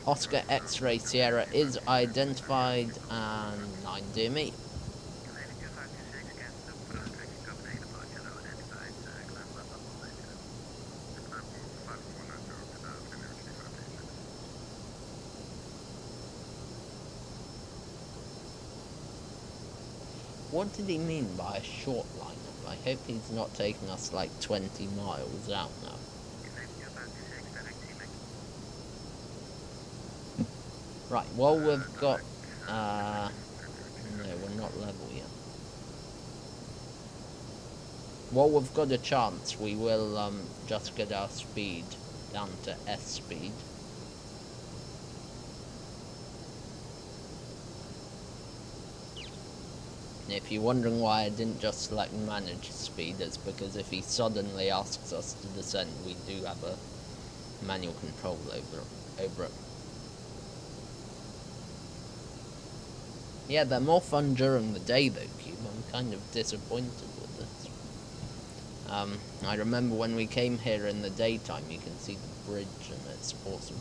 Oscar X-Ray Sierra is identified, and 9 dear me. What did he mean by a short lineup? I hope he's not taking us like 20 miles out now. Right, well, we've got, no, we're not level yet. Well, we've got a chance. We will, just get our speed down to S speed. If you're wondering why I didn't just select manage speed, it's because if he suddenly asks us to descend, we do have a manual control over it. Yeah, they're more fun during the day though, Cube. I'm kind of disappointed with this. I remember when we came here in the daytime, you can see the bridge and it's awesome.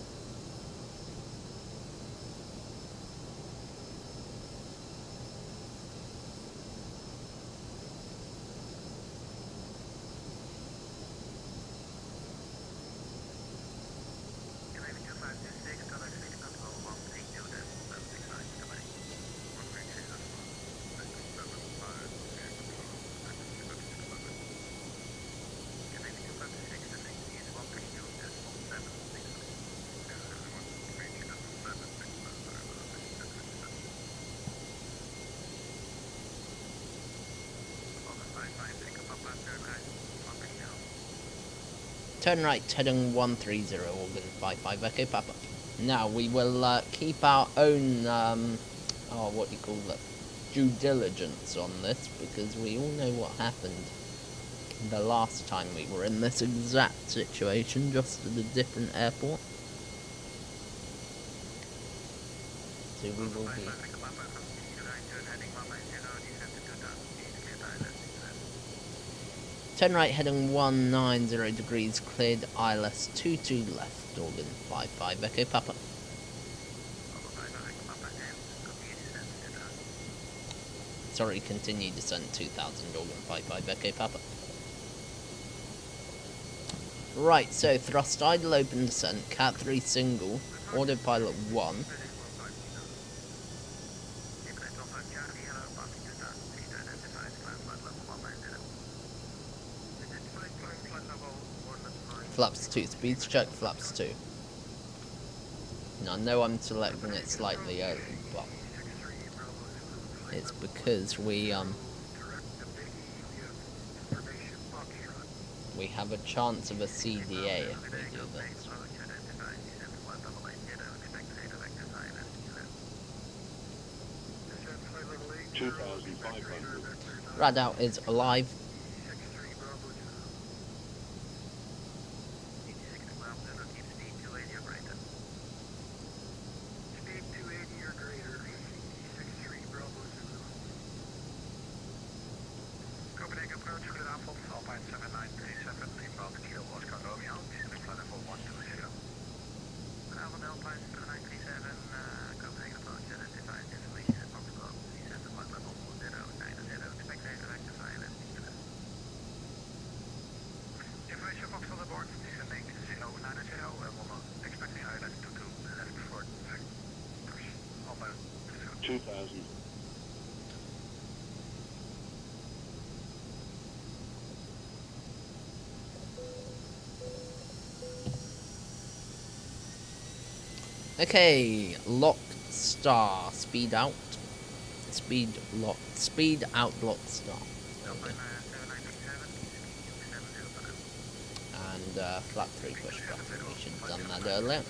Turn right, heading 130, organ 55 Echo Papa. Now we will keep our own, what do you call it, due diligence on this, because we all know what happened the last time we were in this exact situation, just at a different airport. So we will be... Turn right, heading 190 degrees, cleared, ILS 22 left, organ 55 Echo Papa. Sorry, continue descent 2000, organ 55 Echo Papa. Right, so thrust idle open descent, cat 3 single, autopilot 1. Flaps 2, speeds check, flaps 2. Now I know I'm selecting it slightly early, but it's because we have a chance of a CDA if we do this. 2,500. Radout is alive. Copenhagen approach, good aanval, Alpine 7937, inbound kilo Oscar Romeo, descending flight level 120. Alpha Alpine 7937, Copenhagen approach, identified information at Foxtrot, descending flight level 1090, expect data rectify and information Foxtrot aboard, descending 090, and will expecting island 22 left for push, Alpha 2,000. Okay, lock star, speed out, speed lock, speed out lock star. Okay. And flat 3 push button, we should have done that earlier.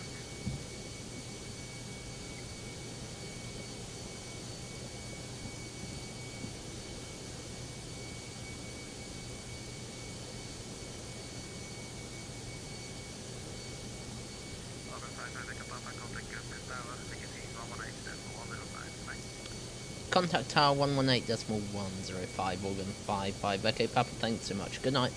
Contact tower 118.105, organ 55. Okay, Papa, thanks so much. Good night.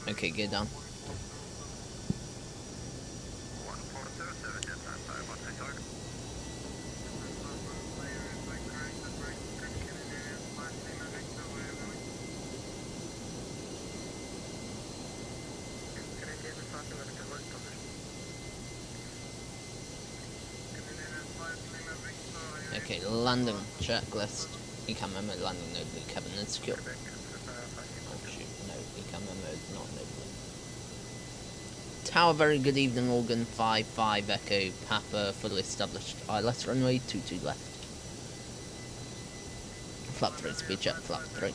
Okay, get down. Okay, landing checklist. ECAM mode landing node, cabin is secure. Oh shoot, no, ECAM mode not node. Tower, very good evening, organ 55 Echo Papa, fully established. ILS runway 22 left. Flap 3, speed check, flap 3.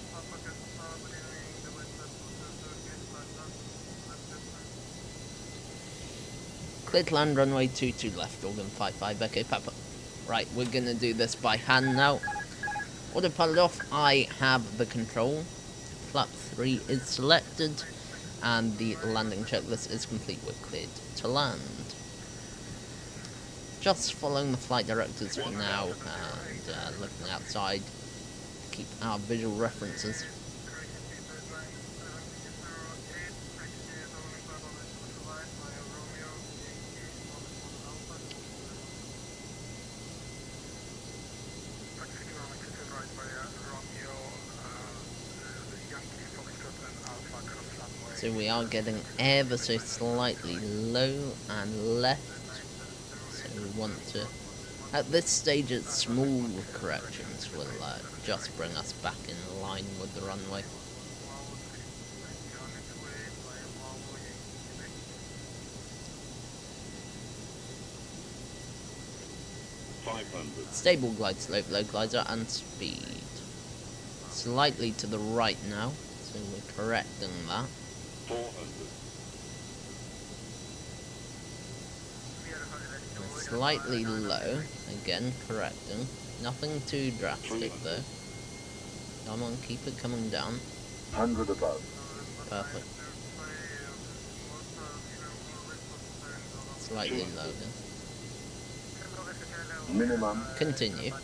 Cleared land, runway 22 left, organ 55 Echo Papa. Right, we're gonna do this by hand now. Autopilot off, I have the control. Flap 3 is selected, and the landing checklist is complete. We're cleared to land. Just following the flight directives for now, and looking outside to keep our visual references. So we are getting ever so slightly low and left, so we want to, at this stage it's small corrections will just bring us back in line with the runway. Stable glide slope, localizer and speed. Slightly to the right now, so we're correcting that. 400. Slightly low. Again, correcting. Nothing too drastic though. Come on, keep it coming down. 100 above. Perfect. Slightly low again. Minimum. Continue. There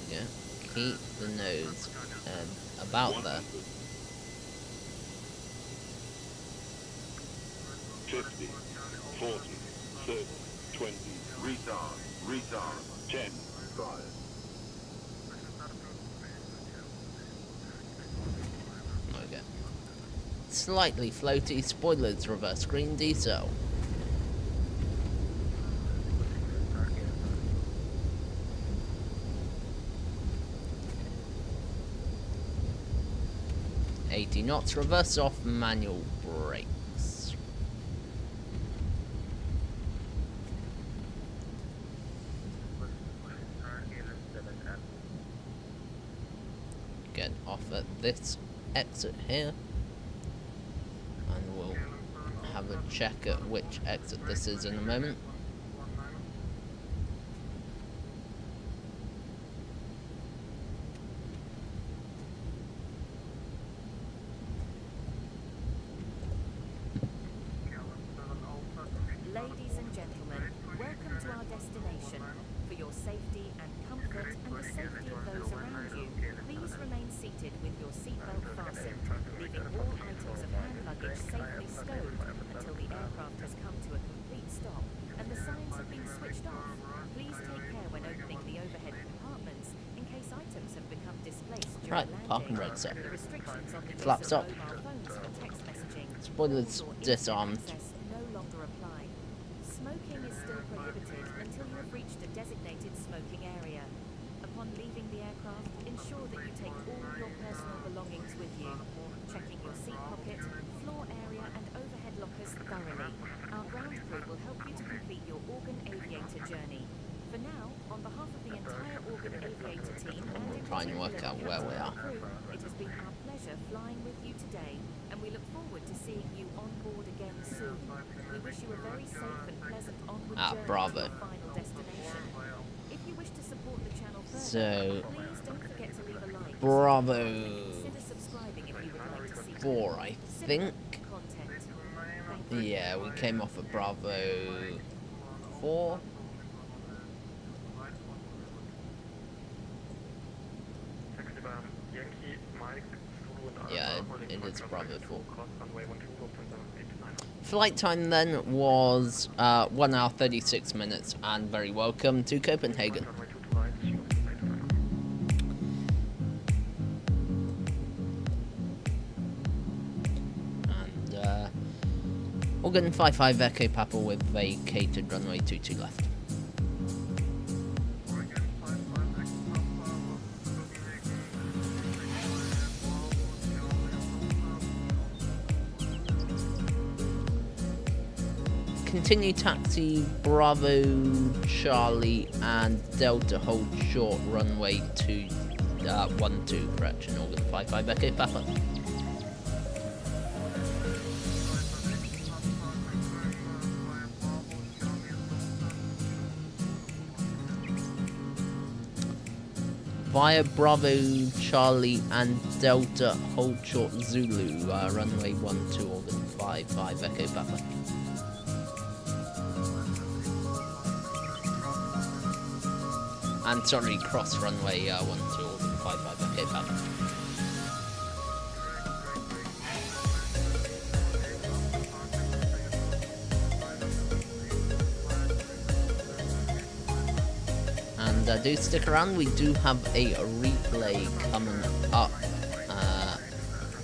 we go. Keep the nose about there. 50, 40, 30, 20. Retard. 10. 5. Okay. Slightly floaty, spoilers, reverse screen, decel. .80 knots, reverse off, manual brakes. Get off at this exit here, and we'll have a check at which exit this is in a moment. Ladies and gentlemen, welcome to our destination. For your safety and comfort and the safety of those around you, please remain seated with your seatbelt fastened, leaving all items of hand luggage safely stowed until the aircraft has come to a complete stop and the signs have been switched off. Please take care when opening the overhead compartments in case items have become displaced during Right, landing. parking brakes up. The restrictions on the use Flaps of up. mobile phones for text messaging, Spoilers calls or disarmed. internet access no longer apply. Smoking is still prohibited until you have reached a designated smoking area. Upon leaving the aircraft, ensure that you take all your personal belongings with you, checking your seat pocket, floor area and overhead lockers thoroughly. Our ground crew will help you to complete your Organ Aviator journey. For now, on behalf of the entire Organ Aviator team and in Try and work out where we are. crew, it has been our pleasure flying with you today, and we look forward to seeing you on board again soon. We wish you a very safe and pleasant onward journey Bravo. to your final destination. If you wish to support the channel further, So, please don't forget to leave a like. Bravo Consider subscribing if you would like to see 4, I similar think. content. Thank you. Yeah, we came off at Bravo 4. Yeah, it is Bravo 4. Flight time then was 1 hour 36 minutes, and very welcome to Copenhagen. And Organ 55 Echo Papa with vacated runway 22 left. Continue taxi Bravo Charlie and Delta hold short runway 12 correction, Organ 55 Echo Papa. Via Bravo Charlie and Delta hold short Zulu runway 12 Organ 55 Echo Papa. And sorry, cross runway 12 Organ 55 Echo Papa. And do stick around, we do have a replay coming up.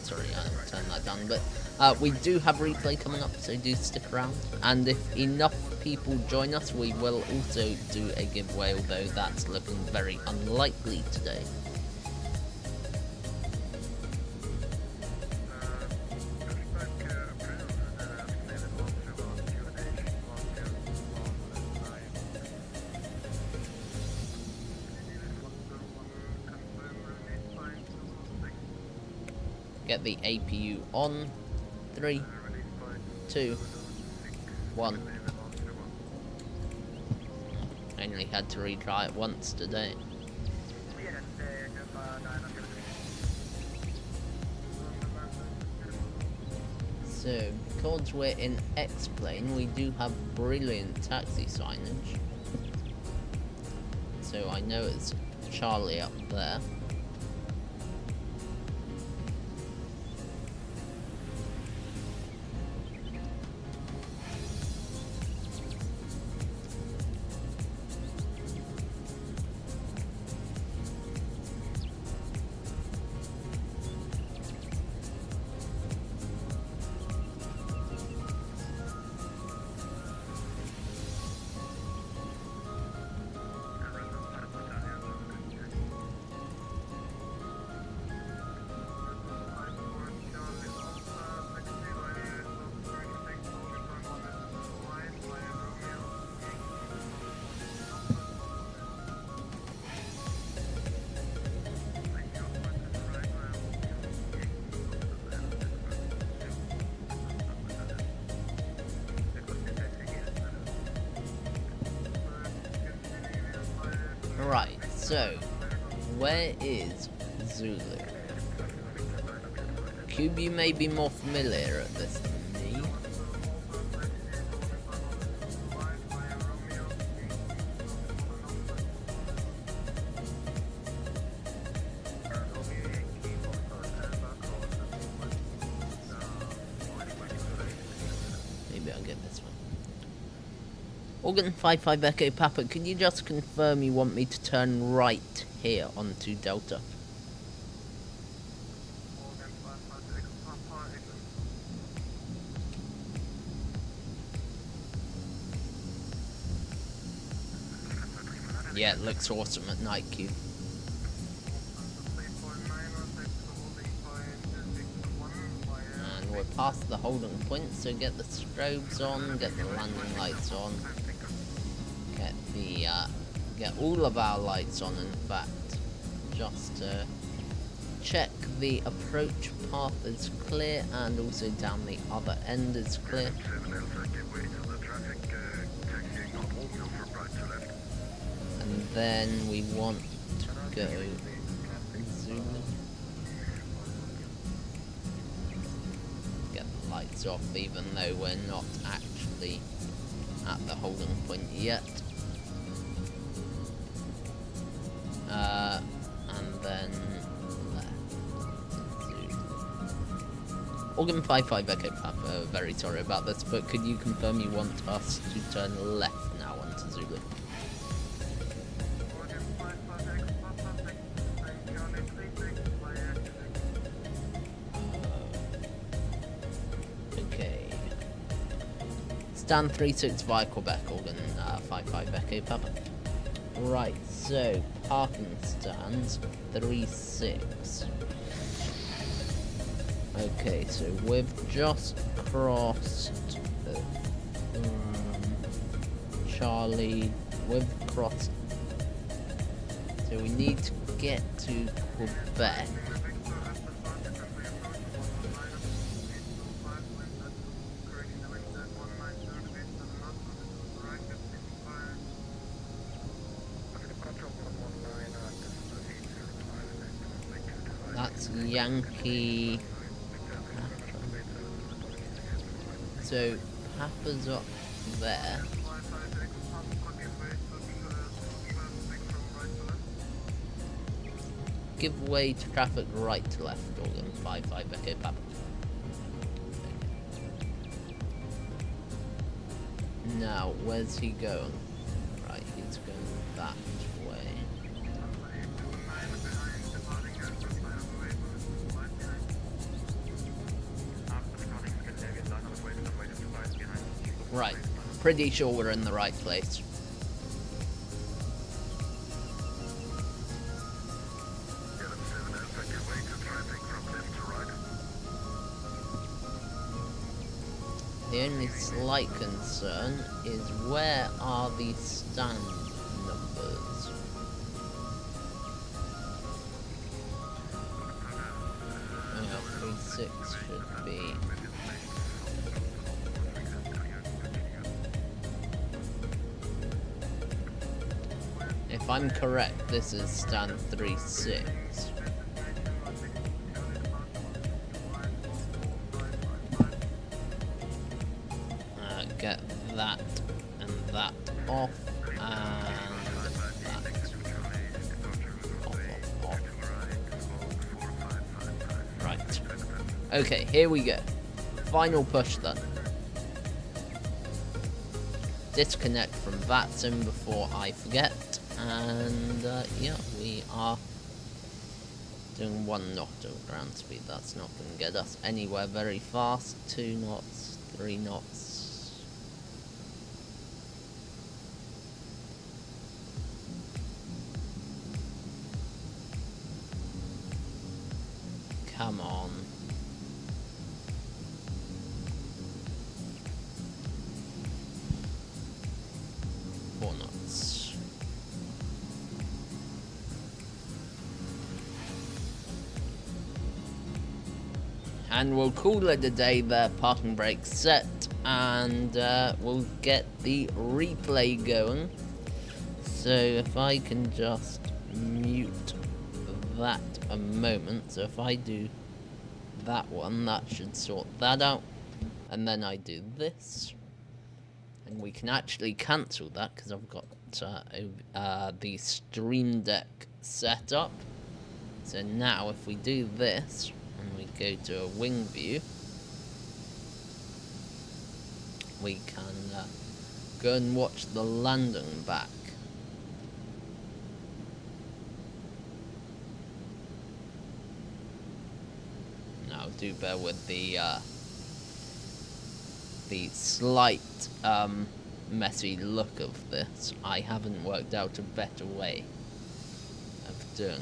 Sorry, I turned that down, but we do have a replay coming up, so do stick around. And if enough people join us, we will also do a giveaway, although that's looking very unlikely today. Get the APU on. 3, 2, 1. had to retry it once today. So, because we're in X-Plane, we do have brilliant taxi signage. So I know it's Charlie up there. Right, so where is Zulu? Cube, you may be more familiar at this than me. Maybe I'll get this one. Organ 55 Echo Papa, can you just confirm you want me to turn right here onto Delta? Yeah, it looks awesome at night, Q. And we're past the holding point, so get the strobes on, get the landing lights on. Get all of our lights on, in fact, just to check the approach path is clear and also down the other end is clear. And then we want to go zoom in. Get the lights off, even though we're not actually at the holding point yet. And then left. Organ 55 Echo Papa, very sorry about this, but could you confirm you want us to turn left now onto Zulu? Okay. Stand 36 via Quebec, Organ 55 Echo Papa. Right, so parking stands 36. Okay, so we've just crossed Charlie. We've crossed. So we need to get to Quebec. That's Yankee. So Papa's up there. Give way to traffic right to left, Organ 55 Echo Papa. Now, where's he going? Right, he's going that way. Right, pretty sure we're in the right place. The only slight concern is where are these stand numbers? Oh, 36 should be. if I'm correct, this is stand 36. Get that and that off, and that off. Right. Okay, here we go. Final push then. Disconnect from VATSIM before I forget, and yeah, we are doing 1 knot of ground speed. That's not going to get us anywhere very fast. 2 knots, 3 knots. Come on. Nuts. And we'll call it a day there. Parking brake set, and we'll get the replay going. So if I can just mute that a moment. So if I do that one, that should sort that out, and then I do this. And we can actually cancel that because I've got the Stream Deck set up. So now if we do this and we go to a wing view, we can go and watch the landing back. Now do bear with the slight messy look of this. I haven't worked out a better way of doing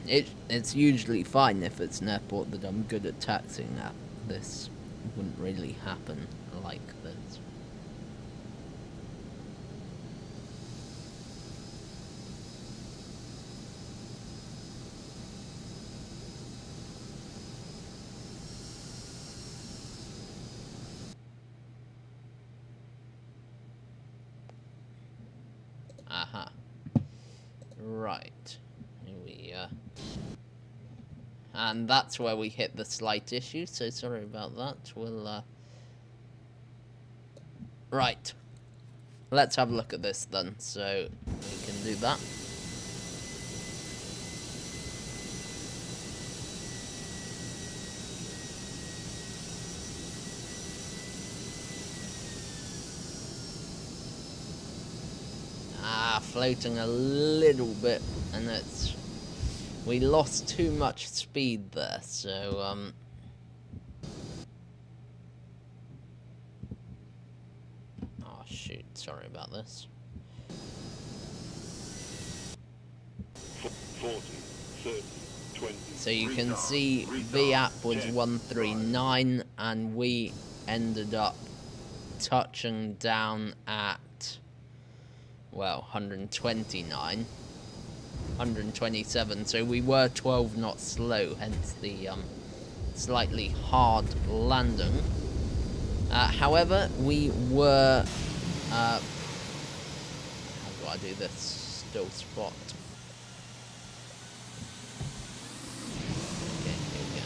it. It's usually fine if it's an airport that I'm good at taxiing at. This wouldn't really happen like this. Aha. Right. Here we and that's where we hit the slight issue, so sorry about that. We'll right. Let's have a look at this then, so we can do that. Floating a little bit, and we lost too much speed there, so oh shoot, sorry about this. 40, 30, 20. So you can see the app was 139 and we ended up touching down at, well, 129, 127, so we were 12 knots slow, hence the slightly hard landing. However, we were, how do I do this? Still spot. Okay, here we go.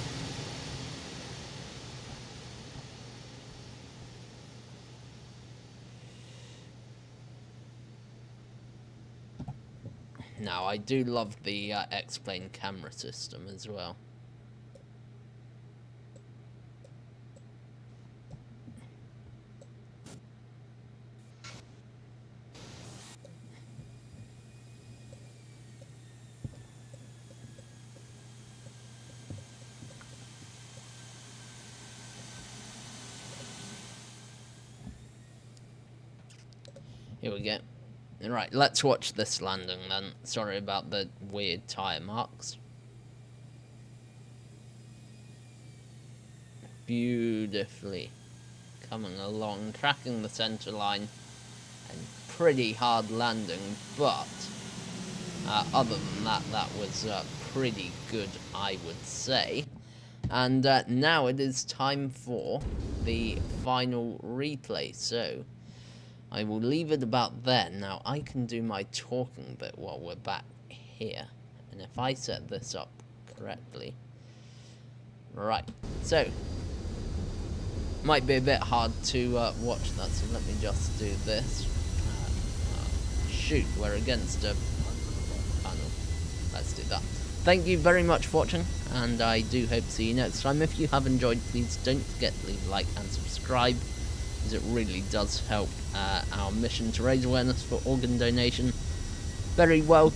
Now, I do love the X-Plane camera system as well. Here we go. Right, let's watch this landing then. Sorry about the weird tyre marks. Beautifully coming along, tracking the centre line, and pretty hard landing, but other than that, that was pretty good, I would say. And now it is time for the final replay, so I will leave it about there. Now, I can do my talking bit while we're back here. And if I set this up correctly... Right, so... Might be a bit hard to watch that, so let me just do this. Shoot, we're against a panel. Let's do that. Thank you very much for watching, and I do hope to see you next time. If you have enjoyed, please don't forget to leave a like and subscribe, as it really does help our mission to raise awareness for organ donation. Very well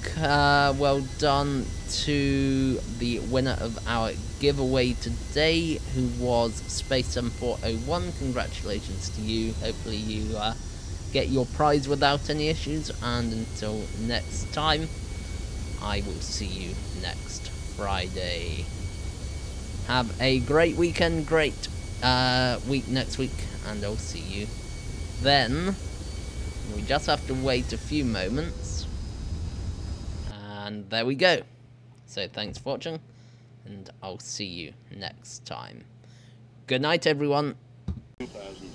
done to the winner of our giveaway today, who was Space 7401. Congratulations to you. Hopefully you get your prize without any issues, and until next time, I will see you next Friday. Have a great weekend, great week next week, and I'll see you then. We just have to wait a few moments, and there we go. So thanks for watching, and I'll see you next time. Good night, everyone. 2000.